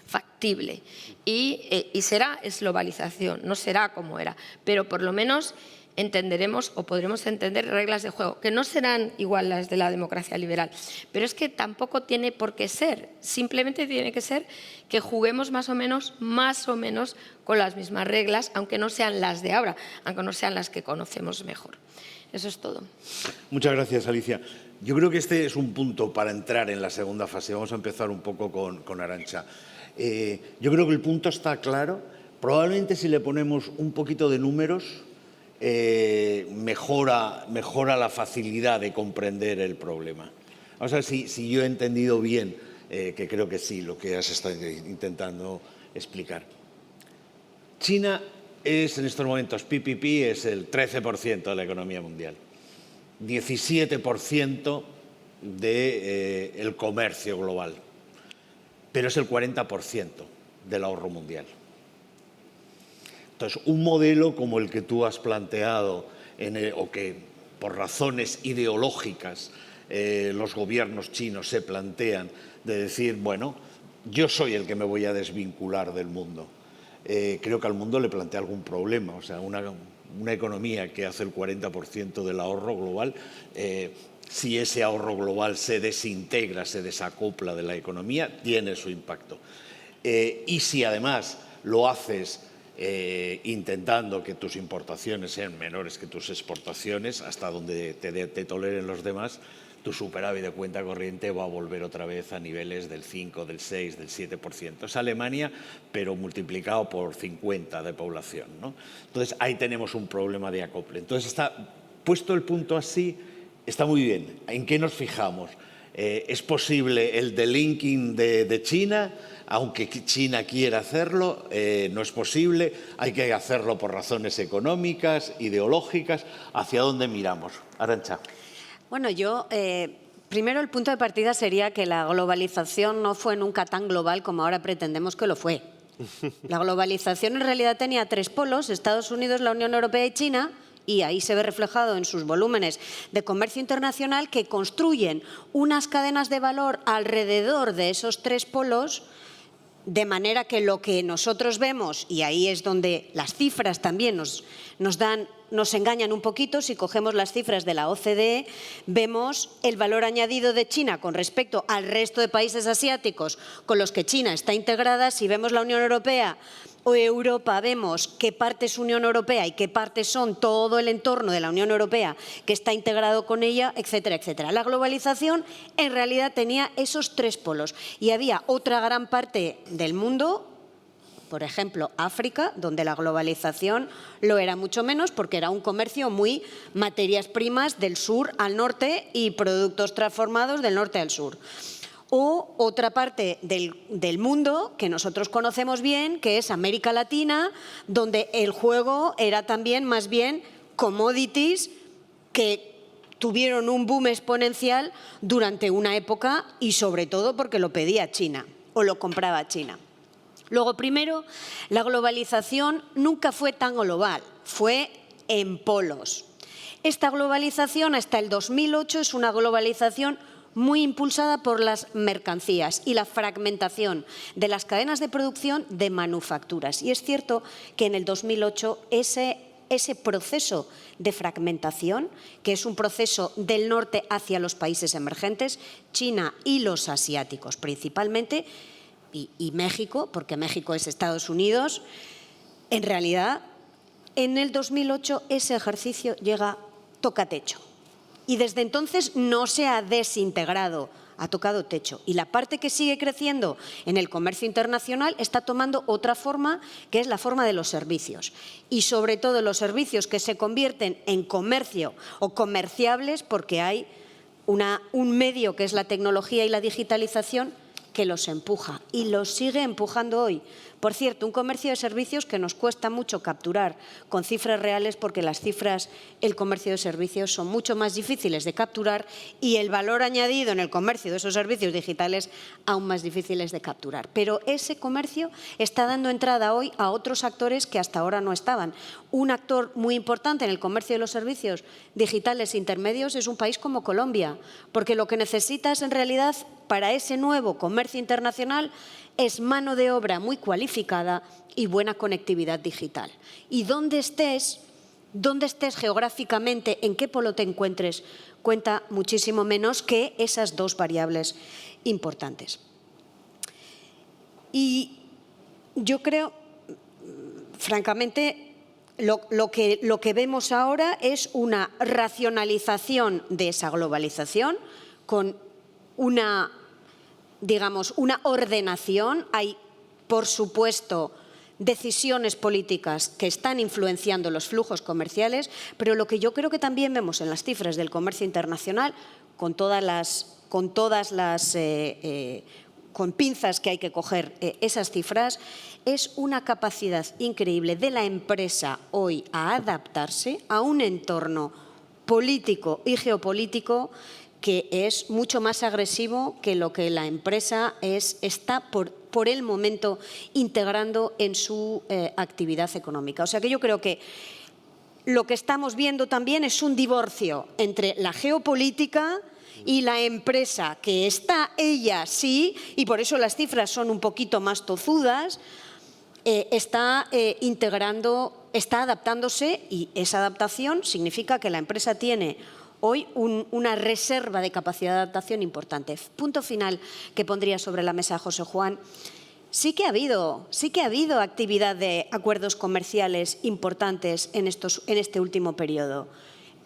factible. Y es globalización, no será como era, pero por lo menos entenderemos o podremos entender reglas de juego, que no serán igual las de la democracia liberal, pero es que tampoco tiene por qué ser, simplemente tiene que ser que juguemos más o menos con las mismas reglas, aunque no sean las de ahora, aunque no sean las que conocemos mejor. Eso es todo. Muchas gracias, Alicia. Yo creo que este es un punto para entrar en la segunda fase. Vamos a empezar un poco con Arantxa. Yo creo que el punto está claro. Probablemente si le ponemos un poquito de números, mejora la facilidad de comprender el problema. Vamos a ver si yo he entendido bien, que creo que sí, lo que has estado intentando explicar. China es en estos momentos, PPP es el 13% de la economía mundial, 17% del comercio global, pero es el 40% del ahorro mundial. Entonces, un modelo como el que tú has planteado, o que por razones ideológicas los gobiernos chinos se plantean, de decir, bueno, yo soy el que me voy a desvincular del mundo. Creo que al mundo le plantea algún problema. O sea, una economía que hace el 40% del ahorro global, si ese ahorro global se desintegra, se desacopla de la economía, tiene su impacto. Y si además lo haces intentando que tus importaciones sean menores que tus exportaciones, hasta donde te toleren los demás, tu superávit de cuenta corriente va a volver otra vez a niveles del 5, del 6, del 7%. Es Alemania, pero multiplicado por 50 de población, ¿no? Entonces, ahí tenemos un problema de acople. Entonces, puesto el punto así, está muy bien. ¿En qué nos fijamos? ¿Es posible el delinking de China? Aunque China quiera hacerlo, no es posible. Hay que hacerlo por razones económicas, ideológicas. ¿Hacia dónde miramos? Arantxa. Bueno, primero el punto de partida sería que la globalización no fue nunca tan global como ahora pretendemos que lo fue. La globalización en realidad tenía 3 polos, Estados Unidos, la Unión Europea y China, y ahí se ve reflejado en sus volúmenes de comercio internacional, que construyen unas cadenas de valor alrededor de esos 3 polos, de manera que lo que nosotros vemos, y ahí es donde las cifras también nos engañan un poquito, si cogemos las cifras de la OCDE, vemos el valor añadido de China con respecto al resto de países asiáticos con los que China está integrada. Si vemos la Unión Europea o Europa, vemos qué parte es Unión Europea y qué partes son todo el entorno de la Unión Europea que está integrado con ella, etcétera, etcétera. La globalización en realidad tenía esos 3 polos y había otra gran parte del mundo, por ejemplo, África, donde la globalización lo era mucho menos porque era un comercio muy materias primas del sur al norte y productos transformados del norte al sur. O otra parte del mundo que nosotros conocemos bien, que es América Latina, donde el juego era también más bien commodities que tuvieron un boom exponencial durante una época y sobre todo porque lo pedía China o lo compraba China. Luego, primero, la globalización nunca fue tan global, fue en polos. Esta globalización hasta el 2008 es una globalización muy impulsada por las mercancías y la fragmentación de las cadenas de producción de manufacturas. Y es cierto que en el 2008 ese proceso de fragmentación, que es un proceso del norte hacia los países emergentes, China y los asiáticos principalmente, y México, porque México es Estados Unidos, en realidad en el 2008 ese ejercicio toca techo. Y desde entonces no se ha desintegrado, ha tocado techo. Y la parte que sigue creciendo en el comercio internacional está tomando otra forma, que es la forma de los servicios. Y sobre todo los servicios que se convierten en comercio o comerciables porque hay un medio que es la tecnología y la digitalización que los empuja y los sigue empujando hoy. Por cierto, un comercio de servicios que nos cuesta mucho capturar con cifras reales porque las cifras, el comercio de servicios son mucho más difíciles de capturar y el valor añadido en el comercio de esos servicios digitales aún más difíciles de capturar. Pero ese comercio está dando entrada hoy a otros actores que hasta ahora no estaban. Un actor muy importante en el comercio de los servicios digitales intermedios es un país como Colombia, porque lo que necesitas en realidad para ese nuevo comercio internacional es mano de obra muy cualificada y buena conectividad digital. Y donde estés geográficamente, en qué polo te encuentres, cuenta muchísimo menos que esas dos variables importantes. Y yo creo, francamente, lo que vemos ahora es una racionalización de esa globalización con una ordenación. Hay, por supuesto, decisiones políticas que están influenciando los flujos comerciales, pero lo que yo creo que también vemos en las cifras del comercio internacional, con pinzas que hay que coger esas cifras, es una capacidad increíble de la empresa hoy a adaptarse a un entorno político y geopolítico que es mucho más agresivo que lo que la empresa está por el momento integrando en su actividad económica. O sea que yo creo que lo que estamos viendo también es un divorcio entre la geopolítica y la empresa, que está ella sí, y por eso las cifras son un poquito más tozudas, está adaptándose, y esa adaptación significa que la empresa tiene hoy una reserva de capacidad de adaptación importante. Punto final que pondría sobre la mesa, José Juan. Sí que ha habido actividad de acuerdos comerciales importantes en este último periodo.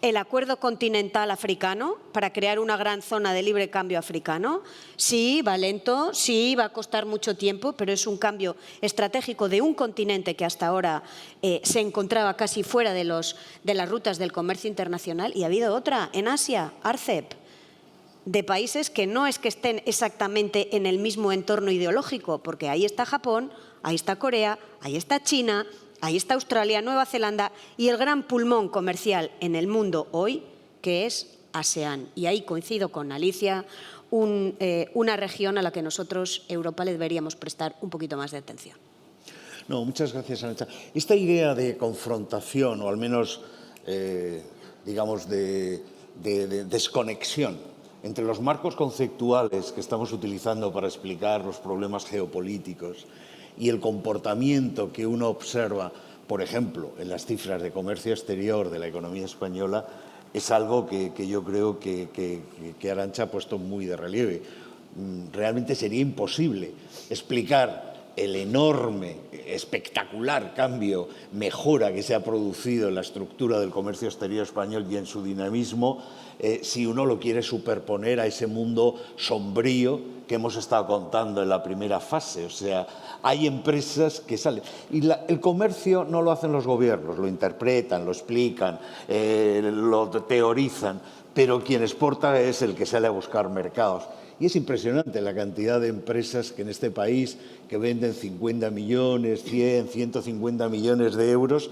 El acuerdo continental africano para crear una gran zona de libre cambio africano. Sí, va lento, sí, va a costar mucho tiempo, pero es un cambio estratégico de un continente que hasta ahora se encontraba casi fuera de las rutas del comercio internacional. Y ha habido otra en Asia, RCEP, de países que no es que estén exactamente en el mismo entorno ideológico, porque ahí está Japón, ahí está Corea, ahí está China, ahí está Australia, Nueva Zelanda y el gran pulmón comercial en el mundo hoy, que es ASEAN. Y ahí coincido con Alicia, una región a la que nosotros, Europa, le deberíamos prestar un poquito más de atención. No, muchas gracias, Arantxa. Esta idea de confrontación, o al menos, digamos, de desconexión entre los marcos conceptuales que estamos utilizando para explicar los problemas geopolíticos y el comportamiento que uno observa, por ejemplo, en las cifras de comercio exterior de la economía española, es algo que yo creo que Arantxa ha puesto muy de relieve. Realmente sería imposible explicar el enorme, espectacular cambio, mejora que se ha producido en la estructura del comercio exterior español y en su dinamismo, si uno lo quiere superponer a ese mundo sombrío que hemos estado contando en la primera fase. O sea, hay empresas que salen. Y el comercio no lo hacen los gobiernos, lo interpretan, lo explican, lo teorizan, pero quien exporta es el que sale a buscar mercados. Y es impresionante la cantidad de empresas que en este país que venden 50 millones, 100, 150 millones de euros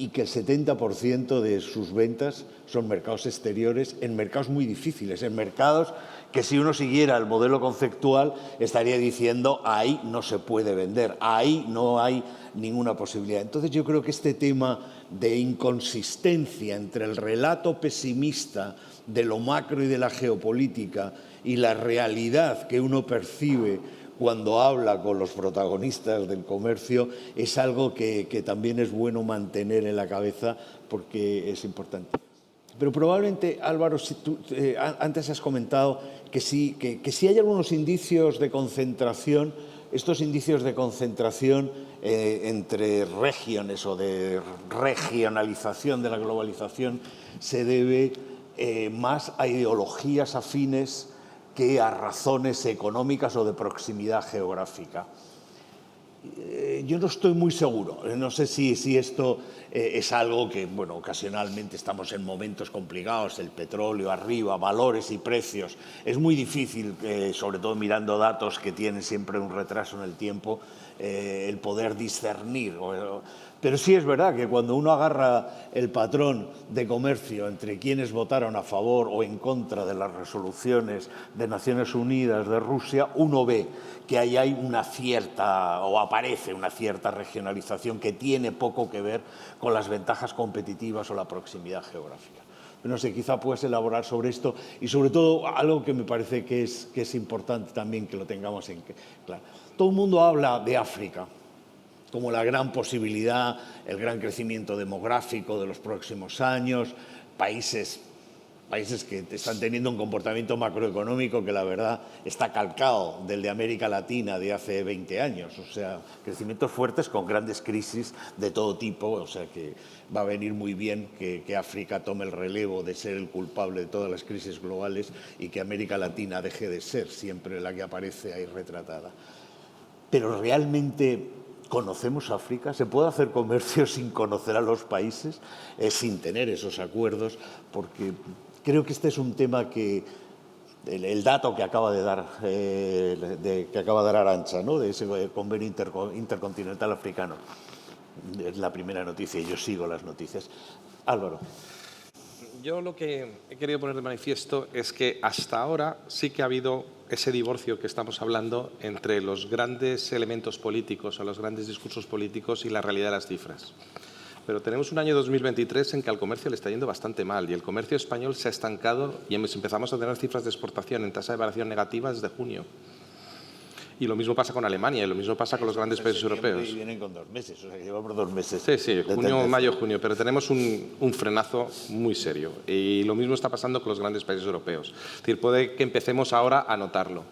y que el 70% de sus ventas son mercados exteriores, en mercados muy difíciles, en mercados que si uno siguiera el modelo conceptual estaría diciendo ahí no se puede vender, ahí no hay ninguna posibilidad. Entonces yo creo que este tema de inconsistencia entre el relato pesimista de lo macro y de la geopolítica y la realidad que uno percibe cuando habla con los protagonistas del comercio es algo que también es bueno mantener en la cabeza porque es importante. Pero probablemente, Álvaro, si tú, antes has comentado que sí hay algunos indicios de concentración, estos indicios de concentración entre regiones o de regionalización de la globalización se debe más a ideologías afines que a razones económicas o de proximidad geográfica. Yo no estoy muy seguro, no sé si esto es algo que, bueno, ocasionalmente estamos en momentos complicados, el petróleo arriba, valores y precios. Es muy difícil, sobre todo mirando datos que tienen siempre un retraso en el tiempo, el poder discernir. Pero sí es verdad que cuando uno agarra el patrón de comercio entre quienes votaron a favor o en contra de las resoluciones de Naciones Unidas de Rusia, uno ve que ahí hay una cierta, o aparece una cierta regionalización que tiene poco que ver con las ventajas competitivas o la proximidad geográfica. No sé, quizá puedes elaborar sobre esto y sobre todo algo que me parece que es importante también que lo tengamos en claro. Todo el mundo habla de África como la gran posibilidad, el gran crecimiento demográfico de los próximos años, países que están teniendo un comportamiento macroeconómico que la verdad está calcado del de América Latina de hace 20 años, o sea, crecimientos fuertes con grandes crisis de todo tipo, o sea que va a venir muy bien que África tome el relevo de ser el culpable de todas las crisis globales y que América Latina deje de ser siempre la que aparece ahí retratada. Pero realmente ¿conocemos África? ¿Se puede hacer comercio sin conocer a los países, sin tener esos acuerdos? Porque creo que este es un tema que el dato que acaba de dar Arantxa, ¿no?, de ese convenio intercontinental africano, es la primera noticia y yo sigo las noticias. Álvaro. Yo lo que he querido poner de manifiesto es que hasta ahora sí que ha habido ese divorcio que estamos hablando entre los grandes elementos políticos o los grandes discursos políticos y la realidad de las cifras. Pero tenemos un año 2023 en que al comercio le está yendo bastante mal y el comercio español se ha estancado y empezamos a tener cifras de exportación en tasa de variación negativa desde junio. Y lo mismo pasa con Alemania y lo mismo pasa con los grandes países europeos. Y vienen con 2 meses, o sea que lleva por 2 meses. Sí, junio, mayo, junio, pero tenemos un frenazo muy serio. Y lo mismo está pasando con los grandes países europeos. Es decir, puede que empecemos ahora a notarlo.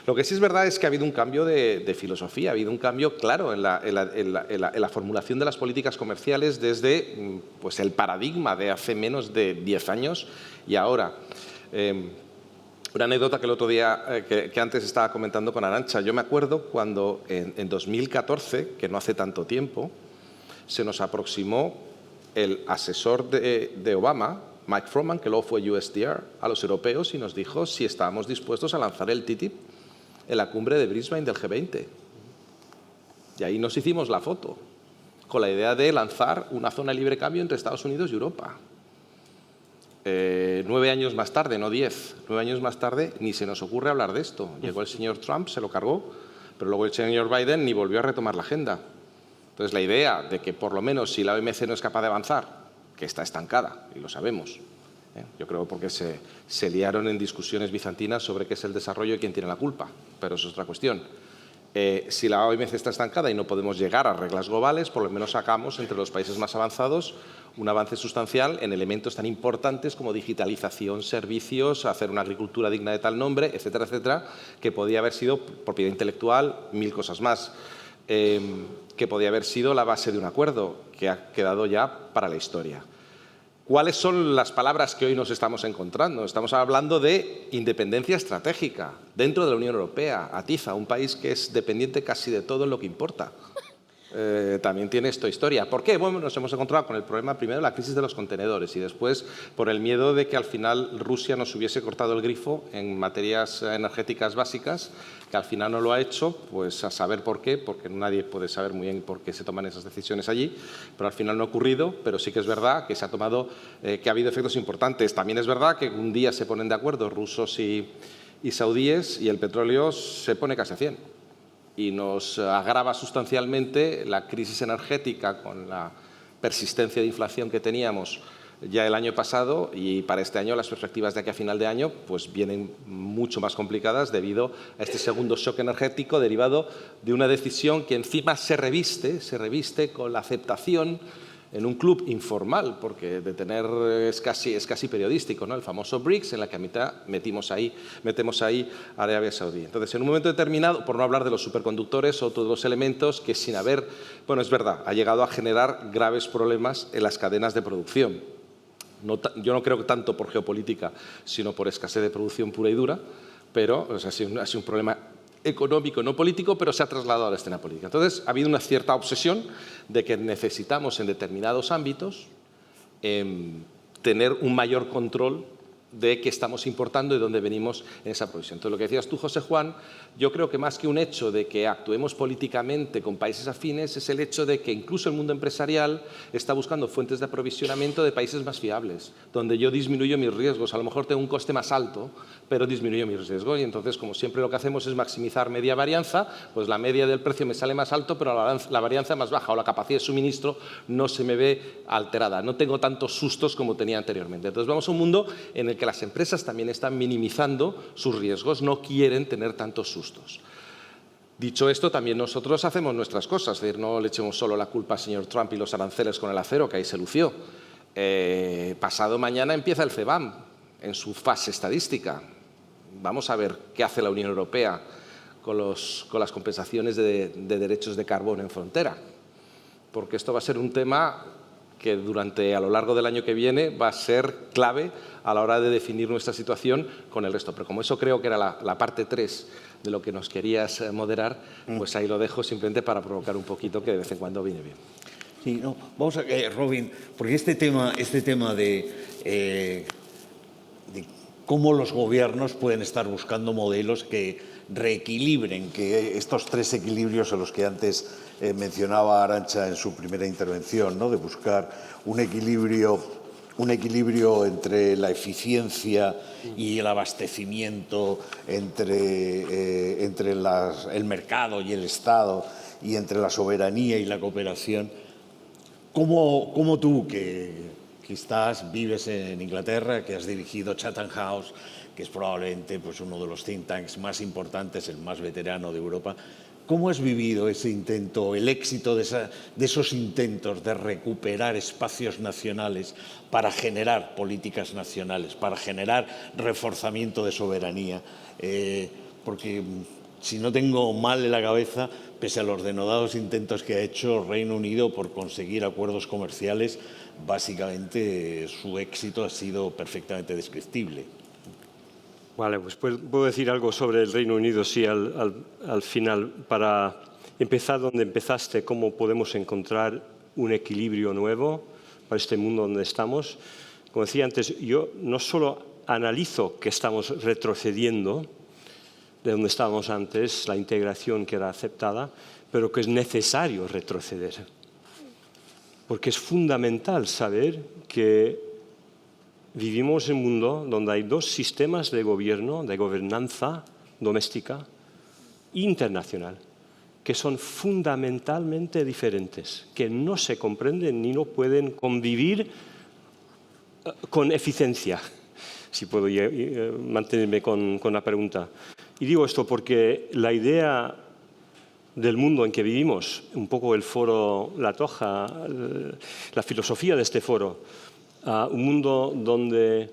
Lo que sí es verdad es que ha habido un cambio de filosofía, ha habido un cambio claro en la formulación de las políticas comerciales desde pues, el paradigma de hace menos de 10 años y ahora. Una anécdota que el otro día, que antes estaba comentando con Arantxa. Yo me acuerdo cuando en 2014, que no hace tanto tiempo, se nos aproximó el asesor de Obama, Mike Froman, que luego fue USTR, a los europeos y nos dijo si estábamos dispuestos a lanzar el TTIP en la cumbre de Brisbane del G20. Y ahí nos hicimos la foto, con la idea de lanzar una zona de libre cambio entre Estados Unidos y Europa. 9 años más tarde, no 10, 9 años más tarde, ni se nos ocurre hablar de esto. Llegó el señor Trump, se lo cargó, pero luego el señor Biden ni volvió a retomar la agenda. Entonces, la idea de que por lo menos si la OMC no es capaz de avanzar, que está estancada, y lo sabemos, yo creo porque se liaron en discusiones bizantinas sobre qué es el desarrollo y quién tiene la culpa, pero eso es otra cuestión. Si la OMC está estancada y no podemos llegar a reglas globales, por lo menos sacamos entre los países más avanzados un avance sustancial en elementos tan importantes como digitalización, servicios, hacer una agricultura digna de tal nombre, etcétera, etcétera, que podía haber sido propiedad intelectual, 1000 cosas más, que podía haber sido la base de un acuerdo que ha quedado ya para la historia. ¿Cuáles son las palabras que hoy nos estamos encontrando? Estamos hablando de independencia estratégica dentro de la Unión Europea. Atiza, un país que es dependiente casi de todo en lo que importa. También tiene esta historia. ¿Por qué? Bueno, nos hemos encontrado con el problema primero de la crisis de los contenedores y después por el miedo de que al final Rusia nos hubiese cortado el grifo en materias energéticas básicas que al final no lo ha hecho, pues a saber por qué, porque nadie puede saber muy bien por qué se toman esas decisiones allí, pero al final no ha ocurrido, pero sí que es verdad que se ha tomado, que ha habido efectos importantes. También es verdad que un día se ponen de acuerdo rusos y saudíes y el petróleo se pone casi a 100 y nos agrava sustancialmente la crisis energética con la persistencia de inflación que teníamos ya el año pasado, y para este año las perspectivas de aquí a final de año pues vienen mucho más complicadas debido a este segundo shock energético derivado de una decisión que encima se reviste con la aceptación en un club informal, porque de tener es casi periodístico, ¿no? El famoso BRICS, en la que metemos ahí a Arabia Saudí. Entonces, en un momento determinado, por no hablar de los superconductores, otro de los elementos que sin haber, bueno, es verdad, ha llegado a generar graves problemas en las cadenas de producción. Yo no creo que tanto por geopolítica, sino por escasez de producción pura y dura, pero o sea, ha sido un problema económico, no político, pero se ha trasladado a la escena política. Entonces, ha habido una cierta obsesión de que necesitamos en determinados ámbitos tener un mayor control de qué estamos importando y dónde venimos en esa provisión. Entonces, lo que decías tú, José Juan, yo creo que más que un hecho de que actuemos políticamente con países afines, es el hecho de que incluso el mundo empresarial está buscando fuentes de aprovisionamiento de países más fiables, donde yo disminuyo mis riesgos. A lo mejor tengo un coste más alto, pero disminuyo mis riesgos. Y entonces, como siempre lo que hacemos es maximizar media varianza, pues la media del precio me sale más alto, pero la varianza más baja, o la capacidad de suministro no se me ve alterada. No tengo tantos sustos como tenía anteriormente. Entonces, vamos a un mundo en el que las empresas también están minimizando sus riesgos, no quieren tener tantos sustos. Dicho esto, también nosotros hacemos nuestras cosas, es decir, no le echemos solo la culpa al señor Trump y los aranceles con el acero, que ahí se lució. Pasado mañana empieza el CBAM en su fase estadística. Vamos a ver qué hace la Unión Europea con las compensaciones de derechos de carbono en frontera, porque esto va a ser un tema que a lo largo del año que viene va a ser clave a la hora de definir nuestra situación con el resto. Pero como eso creo que era la parte 3 de lo que nos querías moderar, pues ahí lo dejo simplemente para provocar un poquito, que de vez en cuando viene bien. Sí, no, vamos a Robin, porque este tema de cómo los gobiernos pueden estar buscando modelos que reequilibren, que estos 3 equilibrios a los que antes mencionaba Arantxa en su primera intervención, ¿no? De buscar un equilibrio entre la eficiencia y el abastecimiento, entre el mercado y el Estado, y entre la soberanía y la cooperación. ¿Cómo tú, que vives en Inglaterra, que has dirigido Chatham House, que es probablemente pues, uno de los think tanks más importantes, el más veterano de Europa, cómo has vivido ese intento, el éxito de esos intentos de recuperar espacios nacionales para generar políticas nacionales, para generar reforzamiento de soberanía? Porque si no tengo mal en la cabeza, pese a los denodados intentos que ha hecho Reino Unido por conseguir acuerdos comerciales, básicamente su éxito ha sido perfectamente descriptible. Vale, pues puedo decir algo sobre el Reino Unido, sí, al final. Para empezar donde empezaste, cómo podemos encontrar un equilibrio nuevo para este mundo donde estamos. Como decía antes, yo no solo analizo que estamos retrocediendo de donde estábamos antes, la integración que era aceptada, pero que es necesario retroceder. Porque es fundamental saber que vivimos en un mundo donde hay 2 sistemas de gobierno, de gobernanza doméstica e internacional, que son fundamentalmente diferentes, que no se comprenden ni no pueden convivir con eficiencia, si puedo mantenerme con la pregunta. Y digo esto porque la idea del mundo en que vivimos, un poco el foro La Toja, la filosofía de este foro, un mundo donde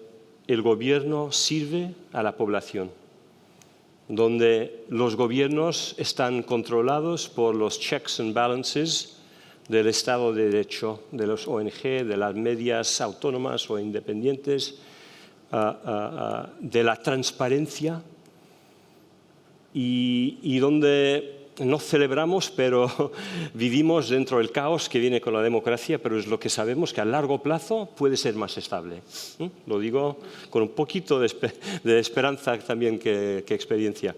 el gobierno sirve a la población, donde los gobiernos están controlados por los checks and balances del Estado de Derecho, de los ONG, de las medias autónomas o independientes, de la transparencia, y donde no celebramos, pero vivimos dentro del caos que viene con la democracia, pero es lo que sabemos que a largo plazo puede ser más estable. Lo digo con un poquito de esperanza también que experiencia.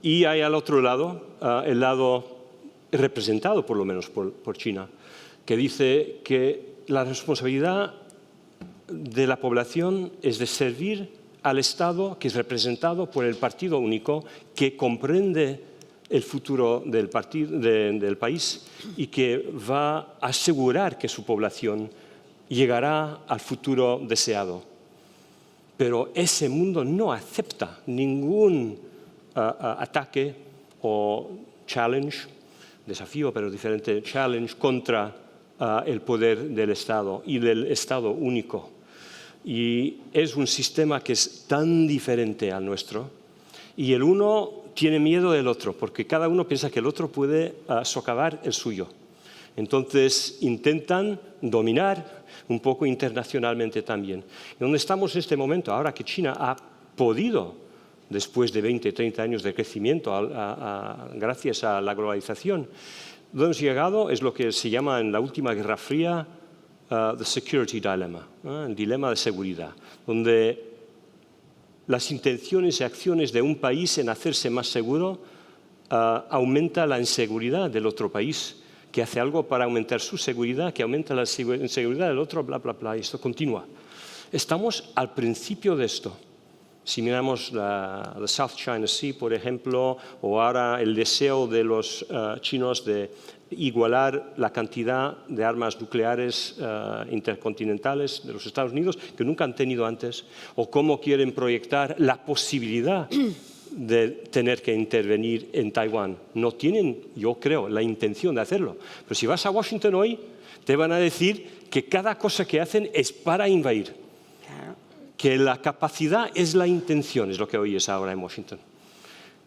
Y hay al otro lado, el lado representado por lo menos por China, que dice que la responsabilidad de la población es de servir al Estado, que es representado por el partido único, que comprende el futuro del país y que va a asegurar que su población llegará al futuro deseado. Pero ese mundo no acepta ningún ataque o challenge, desafío, pero diferente, challenge contra el poder del Estado y del Estado único. Y es un sistema que es tan diferente al nuestro y el uno tiene miedo del otro porque cada uno piensa que el otro puede socavar el suyo. Entonces intentan dominar un poco internacionalmente también. Y donde estamos en este momento, ahora que China ha podido, después de 20, 30 años de crecimiento, gracias a la globalización, donde hemos llegado es lo que se llama en la última Guerra Fría the security dilemma, el dilema de seguridad, donde las intenciones y acciones de un país en hacerse más seguro aumenta la inseguridad del otro país, que hace algo para aumentar su seguridad, que aumenta la inseguridad del otro, bla, bla, bla, y esto continúa. Estamos al principio de esto. Si miramos la South China Sea, por ejemplo, o ahora el deseo de los chinos de igualar la cantidad de armas nucleares intercontinentales de los Estados Unidos que nunca han tenido antes, o cómo quieren proyectar la posibilidad de tener que intervenir en Taiwán. No tienen, yo creo, la intención de hacerlo. Pero si vas a Washington hoy, te van a decir que cada cosa que hacen es para invadir. Que la capacidad es la intención, es lo que oyes ahora en Washington.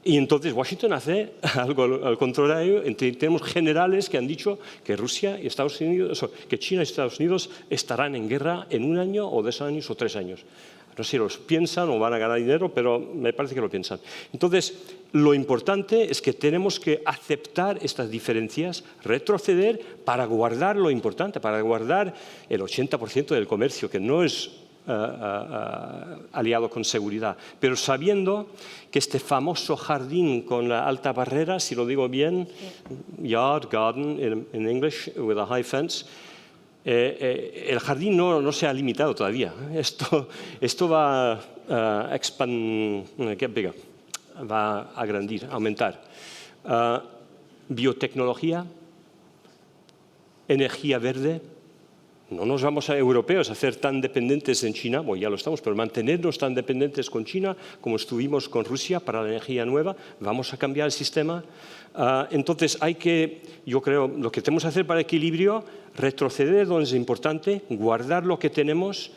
Y entonces Washington hace algo al contrario. Tenemos generales que han dicho que Rusia y Estados Unidos, que China y Estados Unidos estarán en guerra en 1 año o 2 años o 3 años. No sé si los piensan o van a ganar dinero, pero me parece que lo piensan. Entonces, lo importante es que tenemos que aceptar estas diferencias, retroceder para guardar lo importante, para guardar el 80% del comercio, que no es aliado con seguridad, pero sabiendo que este famoso jardín con la alta barrera, si lo digo bien, yard, garden in English, with a high fence, el jardín no se ha limitado todavía. Esto va a get bigger, va a agrandir, a aumentar. Biotecnología, energía verde. No nos vamos a europeos a hacer tan dependientes en China, bueno, ya lo estamos, pero mantenernos tan dependientes con China como estuvimos con Rusia para la energía nueva. Vamos a cambiar el sistema. Entonces hay que, yo creo, lo que tenemos que hacer para el equilibrio, retroceder donde es importante, guardar lo que tenemos,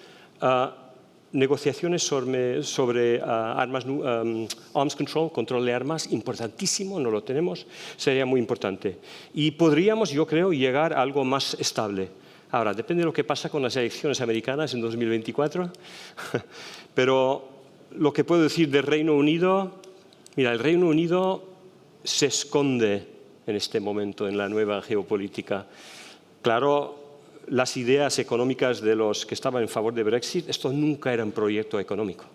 negociaciones sobre arms control, control de armas, importantísimo, no lo tenemos, sería muy importante. Y podríamos, yo creo, llegar a algo más estable. Ahora, depende de lo que pasa con las elecciones americanas en 2024, pero lo que puedo decir del Reino Unido, mira, el Reino Unido se esconde en este momento en la nueva geopolítica. Claro, las ideas económicas de los que estaban en favor de Brexit, esto nunca era un proyecto económico.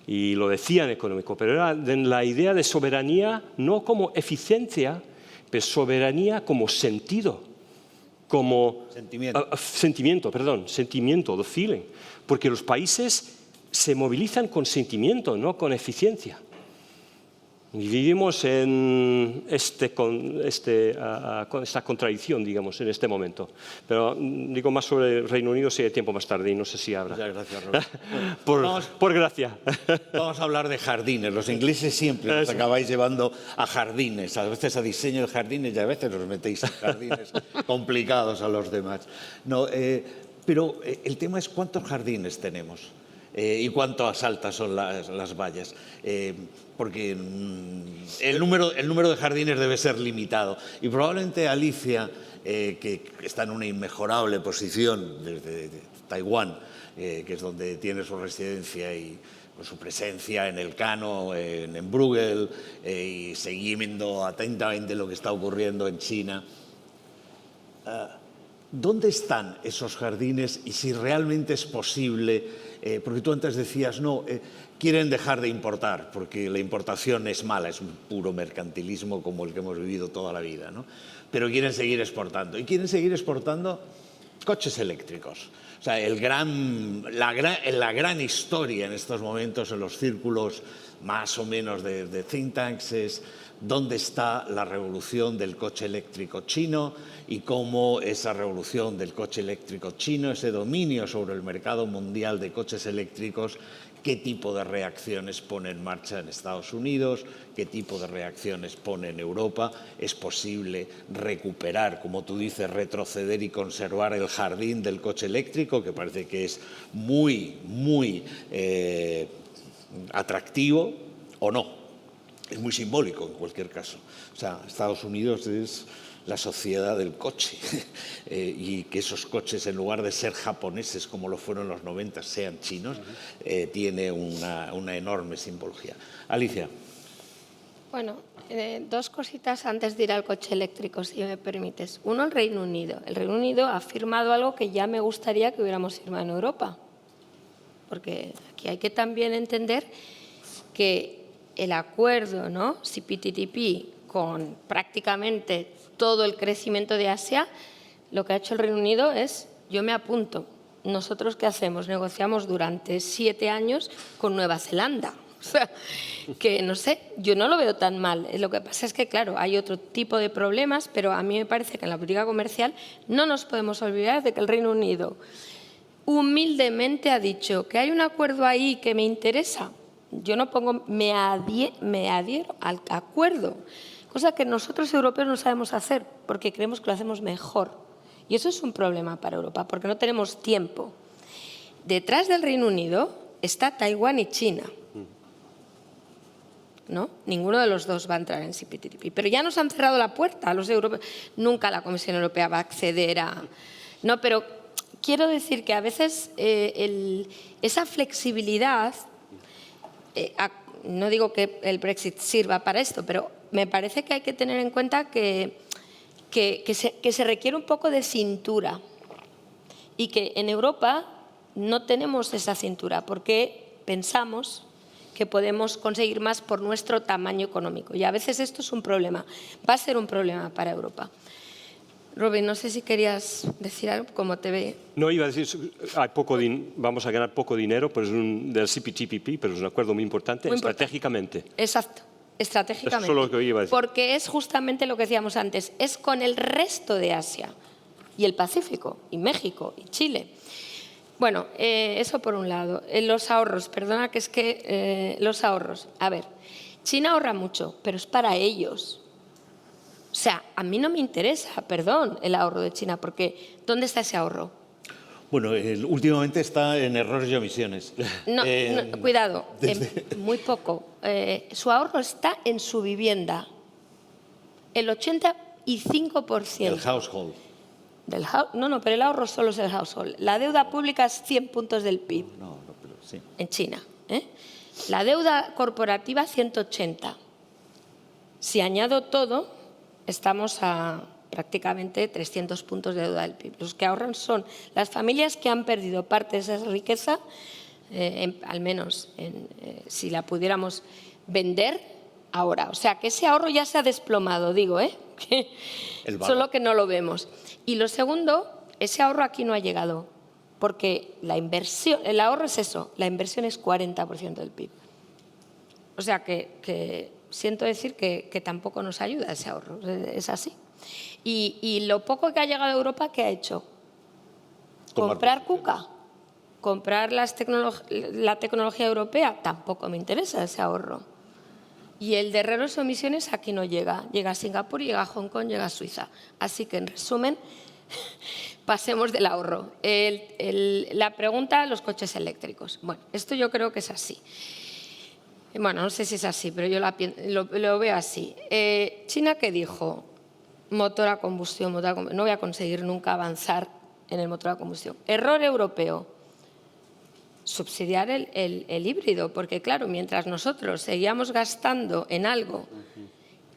Y lo decían económico, pero era la idea de soberanía no como eficiencia, pero soberanía como sentido. Como sentimiento, the feeling, porque los países se movilizan con sentimiento, no con eficiencia. Y vivimos en esta contradicción, digamos, en este momento. Pero digo más sobre el Reino Unido si hay tiempo más tarde y no sé si habrá. Muchas gracias, Roberto. por gracia. Vamos a hablar de jardines. Los ingleses siempre nos acabáis llevando a jardines, a veces a diseño de jardines y a veces nos metéis a jardines complicados a los demás. No, pero el tema es cuántos jardines tenemos. Y cuántas altas son las vallas, porque el número de jardines debe ser limitado. Y probablemente Alicia, que está en una inmejorable posición desde Taiwán, que es donde tiene su residencia y con su presencia en el Cano, en Bruegel, y siguiendo atentamente lo que está ocurriendo en China. ¿Dónde están esos jardines y si realmente es posible? Porque tú antes decías, no, quieren dejar de importar porque la importación es mala, es un puro mercantilismo como el que hemos vivido toda la vida, ¿no? Pero quieren seguir exportando. Y quieren seguir exportando coches eléctricos. O sea, la gran historia en estos momentos en los círculos más o menos de think tanks es dónde está la revolución del coche eléctrico chino y cómo esa revolución del coche eléctrico chino, ese dominio sobre el mercado mundial de coches eléctricos, qué tipo de reacciones pone en marcha en Estados Unidos, qué tipo de reacciones pone en Europa. Es posible recuperar, como tú dices, retroceder y conservar el jardín del coche eléctrico, que parece que es muy, muy atractivo, o no. Es muy simbólico en cualquier caso. O sea, Estados Unidos es la sociedad del coche y que esos coches, en lugar de ser japoneses como lo fueron en los 90, sean chinos, tiene una enorme simbología. Alicia. Bueno, dos cositas antes de ir al coche eléctrico, si me permites. Uno, el Reino Unido. El Reino Unido ha firmado algo que ya me gustaría que hubiéramos firmado en Europa. Porque aquí hay que también entender que el acuerdo, ¿no?, CPTPP, con prácticamente todo el crecimiento de Asia, lo que ha hecho el Reino Unido es, yo me apunto. ¿Nosotros qué hacemos? Negociamos durante 7 años con Nueva Zelanda. O sea, que no sé, yo no lo veo tan mal. Lo que pasa es que, claro, hay otro tipo de problemas, pero a mí me parece que en la política comercial no nos podemos olvidar de que el Reino Unido humildemente ha dicho que hay un acuerdo ahí que me interesa. Yo no pongo, me adhiero al acuerdo, cosa que nosotros europeos no sabemos hacer porque creemos que lo hacemos mejor. Y eso es un problema para Europa porque no tenemos tiempo. Detrás del Reino Unido está Taiwán y China. ¿No? Ninguno de los dos va a entrar en CPTPP. Pero ya nos han cerrado la puerta a los europeos. Nunca la Comisión Europea va a acceder a... No, pero quiero decir que a veces esa flexibilidad... no digo que el Brexit sirva para esto, pero me parece que hay que tener en cuenta que se requiere un poco de cintura y que en Europa no tenemos esa cintura porque pensamos que podemos conseguir más por nuestro tamaño económico. Y a veces esto es un problema, va a ser un problema para Europa. Robin, no sé si querías decir algo, como te ve. No, iba a decir, vamos a ganar poco dinero pues del CPTPP, pero es un acuerdo muy importante estratégicamente. Exacto, estratégicamente. Eso es lo que iba a decir. Porque es justamente lo que decíamos antes, es con el resto de Asia, y el Pacífico, y México, y Chile. Bueno, eso por un lado. Los ahorros, perdona que es que los ahorros. A ver, China ahorra mucho, pero es para ellos. O sea, a mí no me interesa, perdón, el ahorro de China, porque ¿dónde está ese ahorro? Bueno, últimamente está en errores y omisiones. No, cuidado, muy poco. Su ahorro está en su vivienda. El 85%. El household. No, pero el ahorro solo es el household. La deuda pública es 100 puntos del PIB Pero sí. en China. La deuda corporativa 180. Si añado todo, estamos a prácticamente 300 puntos de deuda del PIB. Los que ahorran son las familias que han perdido parte de esa riqueza, al menos si la pudiéramos vender ahora. O sea, que ese ahorro ya se ha desplomado, digo, solo que no lo vemos. Y lo segundo, ese ahorro aquí no ha llegado, porque la inversión, el ahorro es eso, la inversión es 40% del PIB. O sea, que siento decir que tampoco nos ayuda ese ahorro, es así. Y lo poco que ha llegado a Europa, ¿qué ha hecho? Comprar cuca, comprar la tecnología europea, tampoco me interesa ese ahorro. Y el de errores o omisiones aquí no llega. Llega a Singapur, llega a Hong Kong, llega a Suiza. Así que, en resumen, pasemos del ahorro. La pregunta, los coches eléctricos. Bueno, esto yo creo que es así. Bueno, no sé si es así, pero yo lo veo así. China, ¿qué dijo? Motor a combustión, no voy a conseguir nunca avanzar en el motor a combustión. Error europeo. Subsidiar el híbrido, porque claro, mientras nosotros seguíamos gastando en algo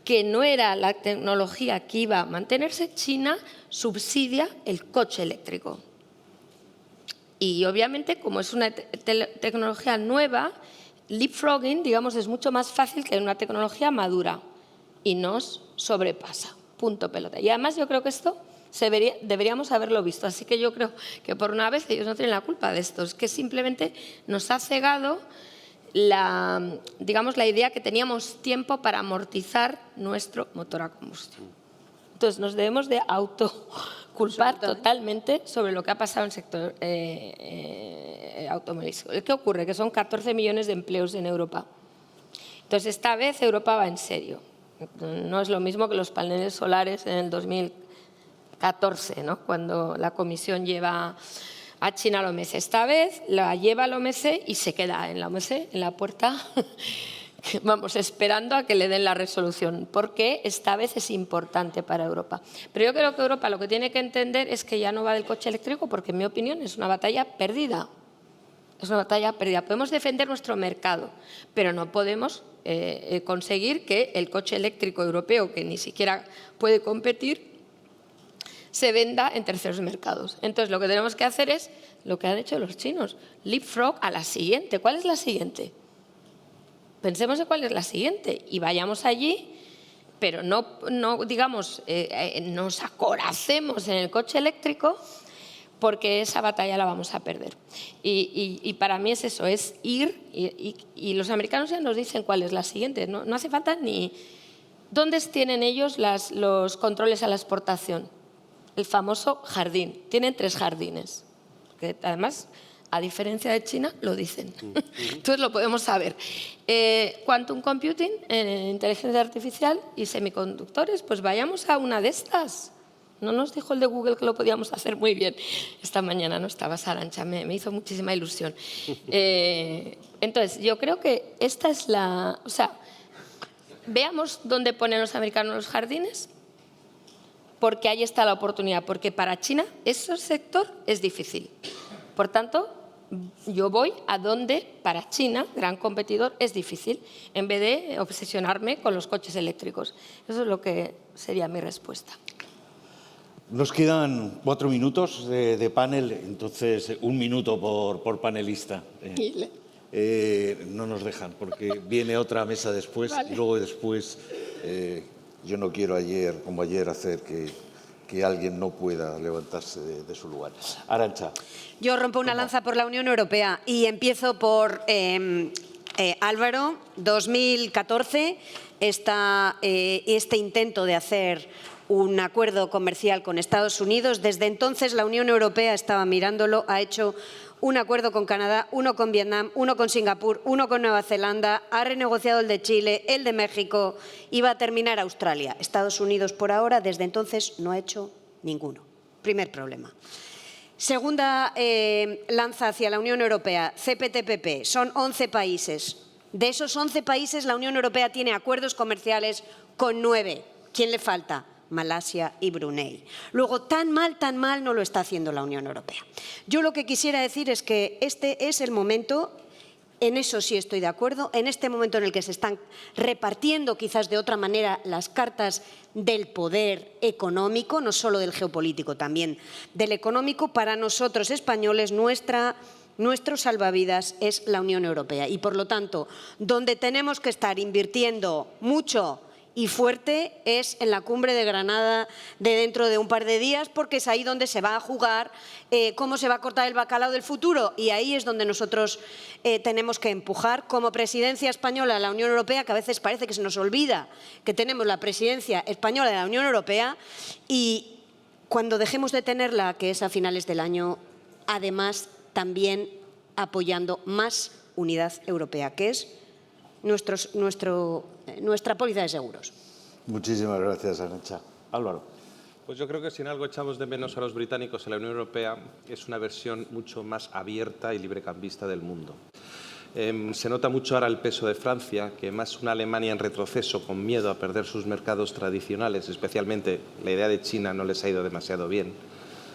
que no era la tecnología que iba a mantenerse, China subsidia el coche eléctrico. Y obviamente, como es una tecnología nueva, leapfrogging, digamos, es mucho más fácil que una tecnología madura y nos sobrepasa. Punto pelota. Y además yo creo que esto deberíamos haberlo visto. Así que yo creo que por una vez ellos no tienen la culpa de esto. Es que simplemente nos ha cegado digamos, la idea que teníamos tiempo para amortizar nuestro motor a combustión. Entonces nos debemos de autoculpar totalmente sobre lo que ha pasado en el sector automovilístico. ¿Qué ocurre? Que son 14 millones de empleos en Europa. Entonces esta vez Europa va en serio. No es lo mismo que los paneles solares en el 2014, ¿no? Cuando la Comisión lleva a China a la OMC. Esta vez la lleva a la OMC y se queda en la OMC, en la puerta, vamos, esperando a que le den la resolución, porque esta vez es importante para Europa. Pero yo creo que Europa lo que tiene que entender es que ya no va del coche eléctrico, porque en mi opinión es una batalla perdida. Es una batalla perdida. Podemos defender nuestro mercado, pero no podemos conseguir que el coche eléctrico europeo, que ni siquiera puede competir, se venda en terceros mercados. Entonces, lo que tenemos que hacer es lo que han hecho los chinos, leapfrog a la siguiente. ¿Cuál es la siguiente? Pensemos en cuál es la siguiente y vayamos allí, pero no digamos, nos acoracemos en el coche eléctrico, porque esa batalla la vamos a perder. Y para mí es eso, es ir, y los americanos ya nos dicen cuál es la siguiente. No hace falta ni... ¿Dónde tienen ellos los controles a la exportación? El famoso jardín. Tienen 3 jardines, que además, a diferencia de China, lo dicen. Entonces lo podemos saber. Quantum computing, inteligencia artificial y semiconductores, pues vayamos a una de estas. No nos dijo el de Google que lo podíamos hacer muy bien. Esta mañana no estaba Arantxa, me hizo muchísima ilusión. Entonces, yo creo que esta es la... O sea, veamos dónde ponen los americanos los jardines, porque ahí está la oportunidad, porque para China ese sector es difícil. Por tanto, yo voy a donde para China, gran competidor, es difícil, en vez de obsesionarme con los coches eléctricos. Eso es lo que sería mi respuesta. Nos quedan 4 minutos de panel, entonces 1 minuto por panelista. No nos dejan, porque viene otra mesa después, vale. Y luego después... yo no quiero como ayer, hacer que alguien no pueda levantarse de su lugar. Arantxa. Yo rompo una lanza por la Unión Europea y empiezo por Álvaro. 2014, este intento de hacer un acuerdo comercial con Estados Unidos. Desde entonces la Unión Europea estaba mirándolo, ha hecho un acuerdo con Canadá, uno con Vietnam, uno con Singapur, uno con Nueva Zelanda, ha renegociado el de Chile, el de México y va a terminar Australia. Estados Unidos por ahora, desde entonces, no ha hecho ninguno. Primer problema. Segunda lanza hacia la Unión Europea, CPTPP, son 11 países. De esos 11 países, la Unión Europea tiene acuerdos comerciales con 9. ¿Quién le falta? Malasia y Brunei. Luego, tan mal no lo está haciendo la Unión Europea. Yo lo que quisiera decir es que este es el momento, en eso sí estoy de acuerdo, en este momento en el que se están repartiendo quizás de otra manera las cartas del poder económico, no solo del geopolítico, también del económico. Para nosotros españoles, nuestro salvavidas es la Unión Europea y, por lo tanto, donde tenemos que estar invirtiendo mucho y fuerte es en la cumbre de Granada de dentro de un par de días, porque es ahí donde se va a jugar cómo se va a cortar el bacalao del futuro, y ahí es donde nosotros tenemos que empujar como presidencia española de la Unión Europea, que a veces parece que se nos olvida que tenemos la presidencia española de la Unión Europea, y cuando dejemos de tenerla, que es a finales del año, además también apoyando más unidad europea, que es nuestra póliza de seguros. Muchísimas gracias, Arantxa. Álvaro. Pues yo creo que si en algo echamos de menos a los británicos en la Unión Europea es una versión mucho más abierta y librecambista del mundo. Se nota mucho ahora el peso de Francia, que más una Alemania en retroceso, con miedo a perder sus mercados tradicionales, especialmente la idea de China no les ha ido demasiado bien,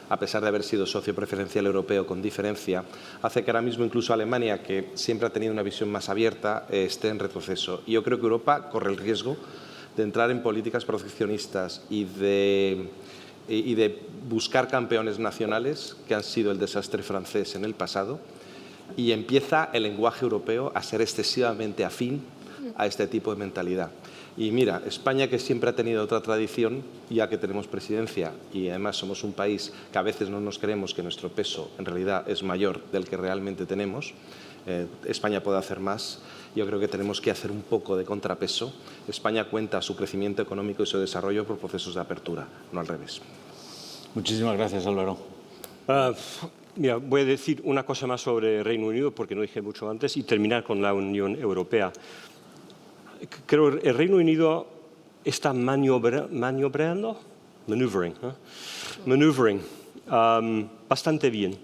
a pesar de haber sido socio preferencial europeo con diferencia, hace que ahora mismo incluso Alemania, que siempre ha tenido una visión más abierta, esté en retroceso. Y yo creo que Europa corre el riesgo de entrar en políticas proteccionistas y de buscar campeones nacionales, que han sido el desastre francés en el pasado, y empieza el lenguaje europeo a ser excesivamente afín a este tipo de mentalidad. Y mira, España, que siempre ha tenido otra tradición, ya que tenemos presidencia y además somos un país que a veces no nos creemos que nuestro peso en realidad es mayor del que realmente tenemos, España puede hacer más. Yo creo que tenemos que hacer un poco de contrapeso. España cuenta su crecimiento económico y su desarrollo por procesos de apertura, no al revés. Muchísimas gracias, Álvaro. Mira, voy a decir una cosa más sobre Reino Unido, porque no dije mucho antes, y terminar con la Unión Europea. Creo que el Reino Unido está maniobrando, maneuvering, bastante bien.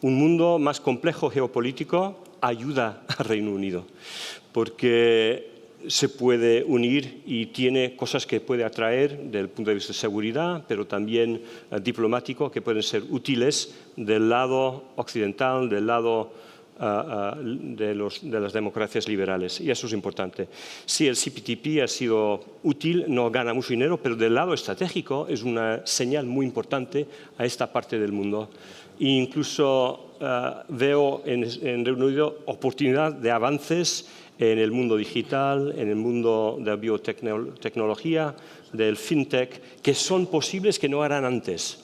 Un mundo más complejo geopolítico ayuda al Reino Unido, porque se puede unir y tiene cosas que puede atraer desde el punto de vista de seguridad, pero también diplomático, que pueden ser útiles del lado occidental, del lado de las democracias liberales, y eso es importante. Sí, el CPTP ha sido útil, no gana mucho dinero, pero del lado estratégico es una señal muy importante a esta parte del mundo. E incluso veo en Reino Unido oportunidad de avances en el mundo digital, en el mundo de la biotecnología, del fintech, que son posibles que no harán antes.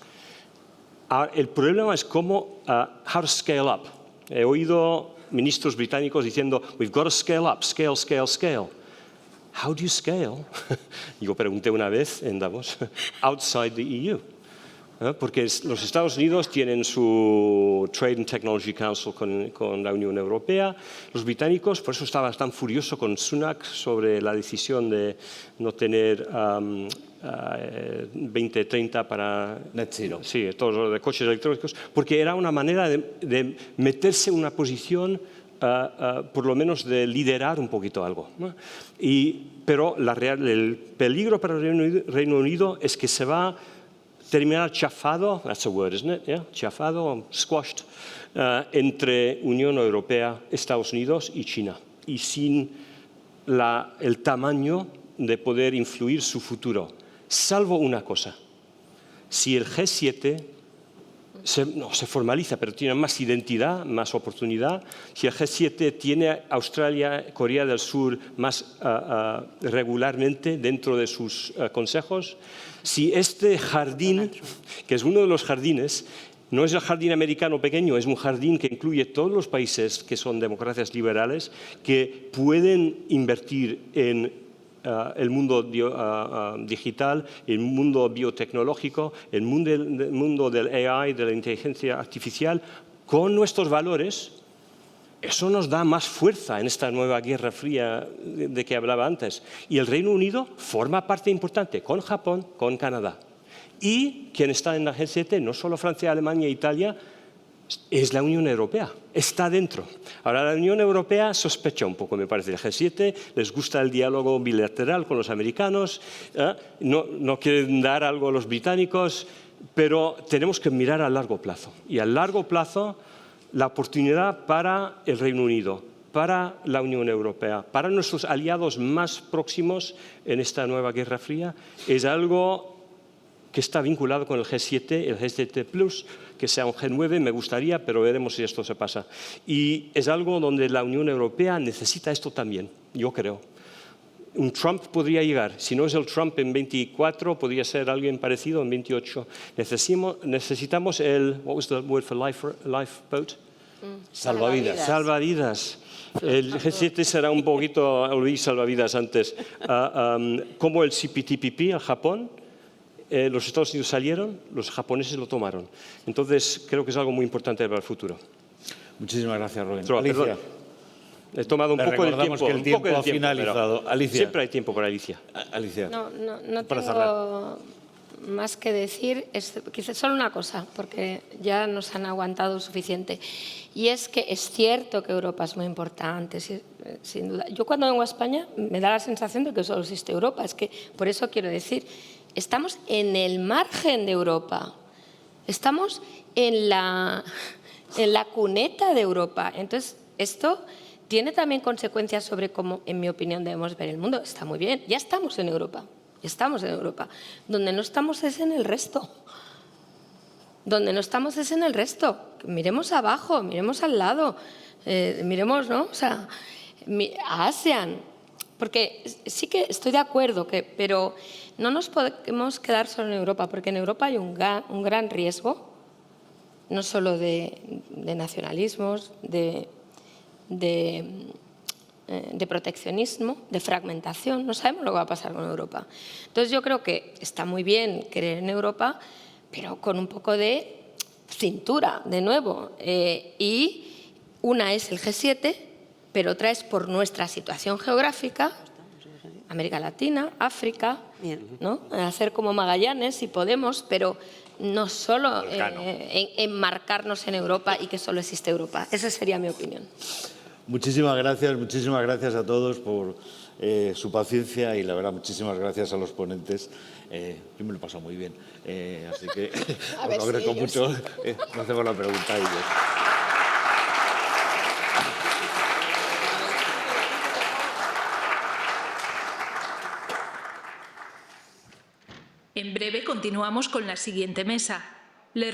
Ahora, el problema es cómo, how to scale up. He oído ministros británicos diciendo, we've got to scale up, scale, scale, scale. How do you scale? Yo pregunté una vez en Davos, outside the EU. Porque los Estados Unidos tienen su Trade and Technology Council con la Unión Europea. Los británicos, por eso estaba tan furioso con Sunak sobre la decisión de no tener 2030 para... Net zero. Sí, todo lo de coches electrónicos, porque era una manera de meterse en una posición, por lo menos de liderar un poquito algo, ¿no? Pero el peligro para el Reino Unido es que se va terminar chafado, that's a word, isn't it? Yeah? Chafado, squashed, entre Unión Europea, Estados Unidos y China, y sin el tamaño de poder influir su futuro. Salvo una cosa, si el G7 no se formaliza, pero tiene más identidad, más oportunidad, si el G7 tiene a Australia, Corea del Sur más regularmente dentro de sus consejos, si este jardín, que es uno de los jardines, no es el jardín americano pequeño, es un jardín que incluye todos los países que son democracias liberales, que pueden invertir en el mundo digital, el mundo biotecnológico, el mundo del AI, de la inteligencia artificial, con nuestros valores. Eso nos da más fuerza en esta nueva guerra fría de que hablaba antes. Y el Reino Unido forma parte importante con Japón, con Canadá. Y quien está en la G7, no solo Francia, Alemania e Italia, es la Unión Europea, está dentro. Ahora, la Unión Europea sospecha un poco, me parece, del G7, les gusta el diálogo bilateral con los americanos, no quieren dar algo a los británicos, pero tenemos que mirar a largo plazo. Y a largo plazo, la oportunidad para el Reino Unido, para la Unión Europea, para nuestros aliados más próximos en esta nueva Guerra Fría, es algo que está vinculado con el G7, el G7 Plus, que sea un G9, me gustaría, pero veremos si esto se pasa. Y es algo donde la Unión Europea necesita esto también, yo creo. Un Trump podría llegar, si no es el Trump en 24, podría ser alguien parecido en 28. Necesitamos el, what was the word for lifeboat? Salvavidas. Salvavidas. El G7 será un poquito, olvidé salvavidas antes. Como el CPTPP, el Japón, los Estados Unidos salieron, los japoneses lo tomaron. Entonces, creo que es algo muy importante para el futuro. Muchísimas gracias, Rubén. Alicia. He tomado un poco de tiempo. Que el tiempo ha finalizado. Alicia. Siempre hay tiempo para Alicia. Alicia. No tengo más que decir, quizás solo una cosa, porque ya nos han aguantado suficiente. Y es que es cierto que Europa es muy importante, sin duda. Yo cuando vengo a España me da la sensación de que solo existe Europa. Es que por eso quiero decir, estamos en el margen de Europa. Estamos en la cuneta de Europa. Entonces, esto tiene también consecuencias sobre cómo, en mi opinión, debemos ver el mundo. Está muy bien, ya estamos en Europa, Donde no estamos es en el resto. Miremos abajo, miremos al lado, miremos, ¿no? O sea, a ASEAN. Porque sí que estoy de acuerdo, pero no nos podemos quedar solo en Europa, porque en Europa hay un gran riesgo, no solo de nacionalismos, de proteccionismo, de fragmentación. No sabemos lo que va a pasar con Europa. Entonces yo creo que está muy bien creer en Europa, pero con un poco de cintura, de nuevo. Y una es el G7, pero otra es por nuestra situación geográfica, América Latina, África, ¿no? Hacer como Magallanes si podemos, pero no solo enmarcarnos en Europa y que solo existe Europa. Esa sería mi opinión. Muchísimas gracias a todos por su paciencia y la verdad muchísimas gracias a los ponentes. Yo me lo he pasado muy bien, así que os lo agradezco mucho. No hacemos la pregunta a ellos. En breve continuamos con la siguiente mesa. Les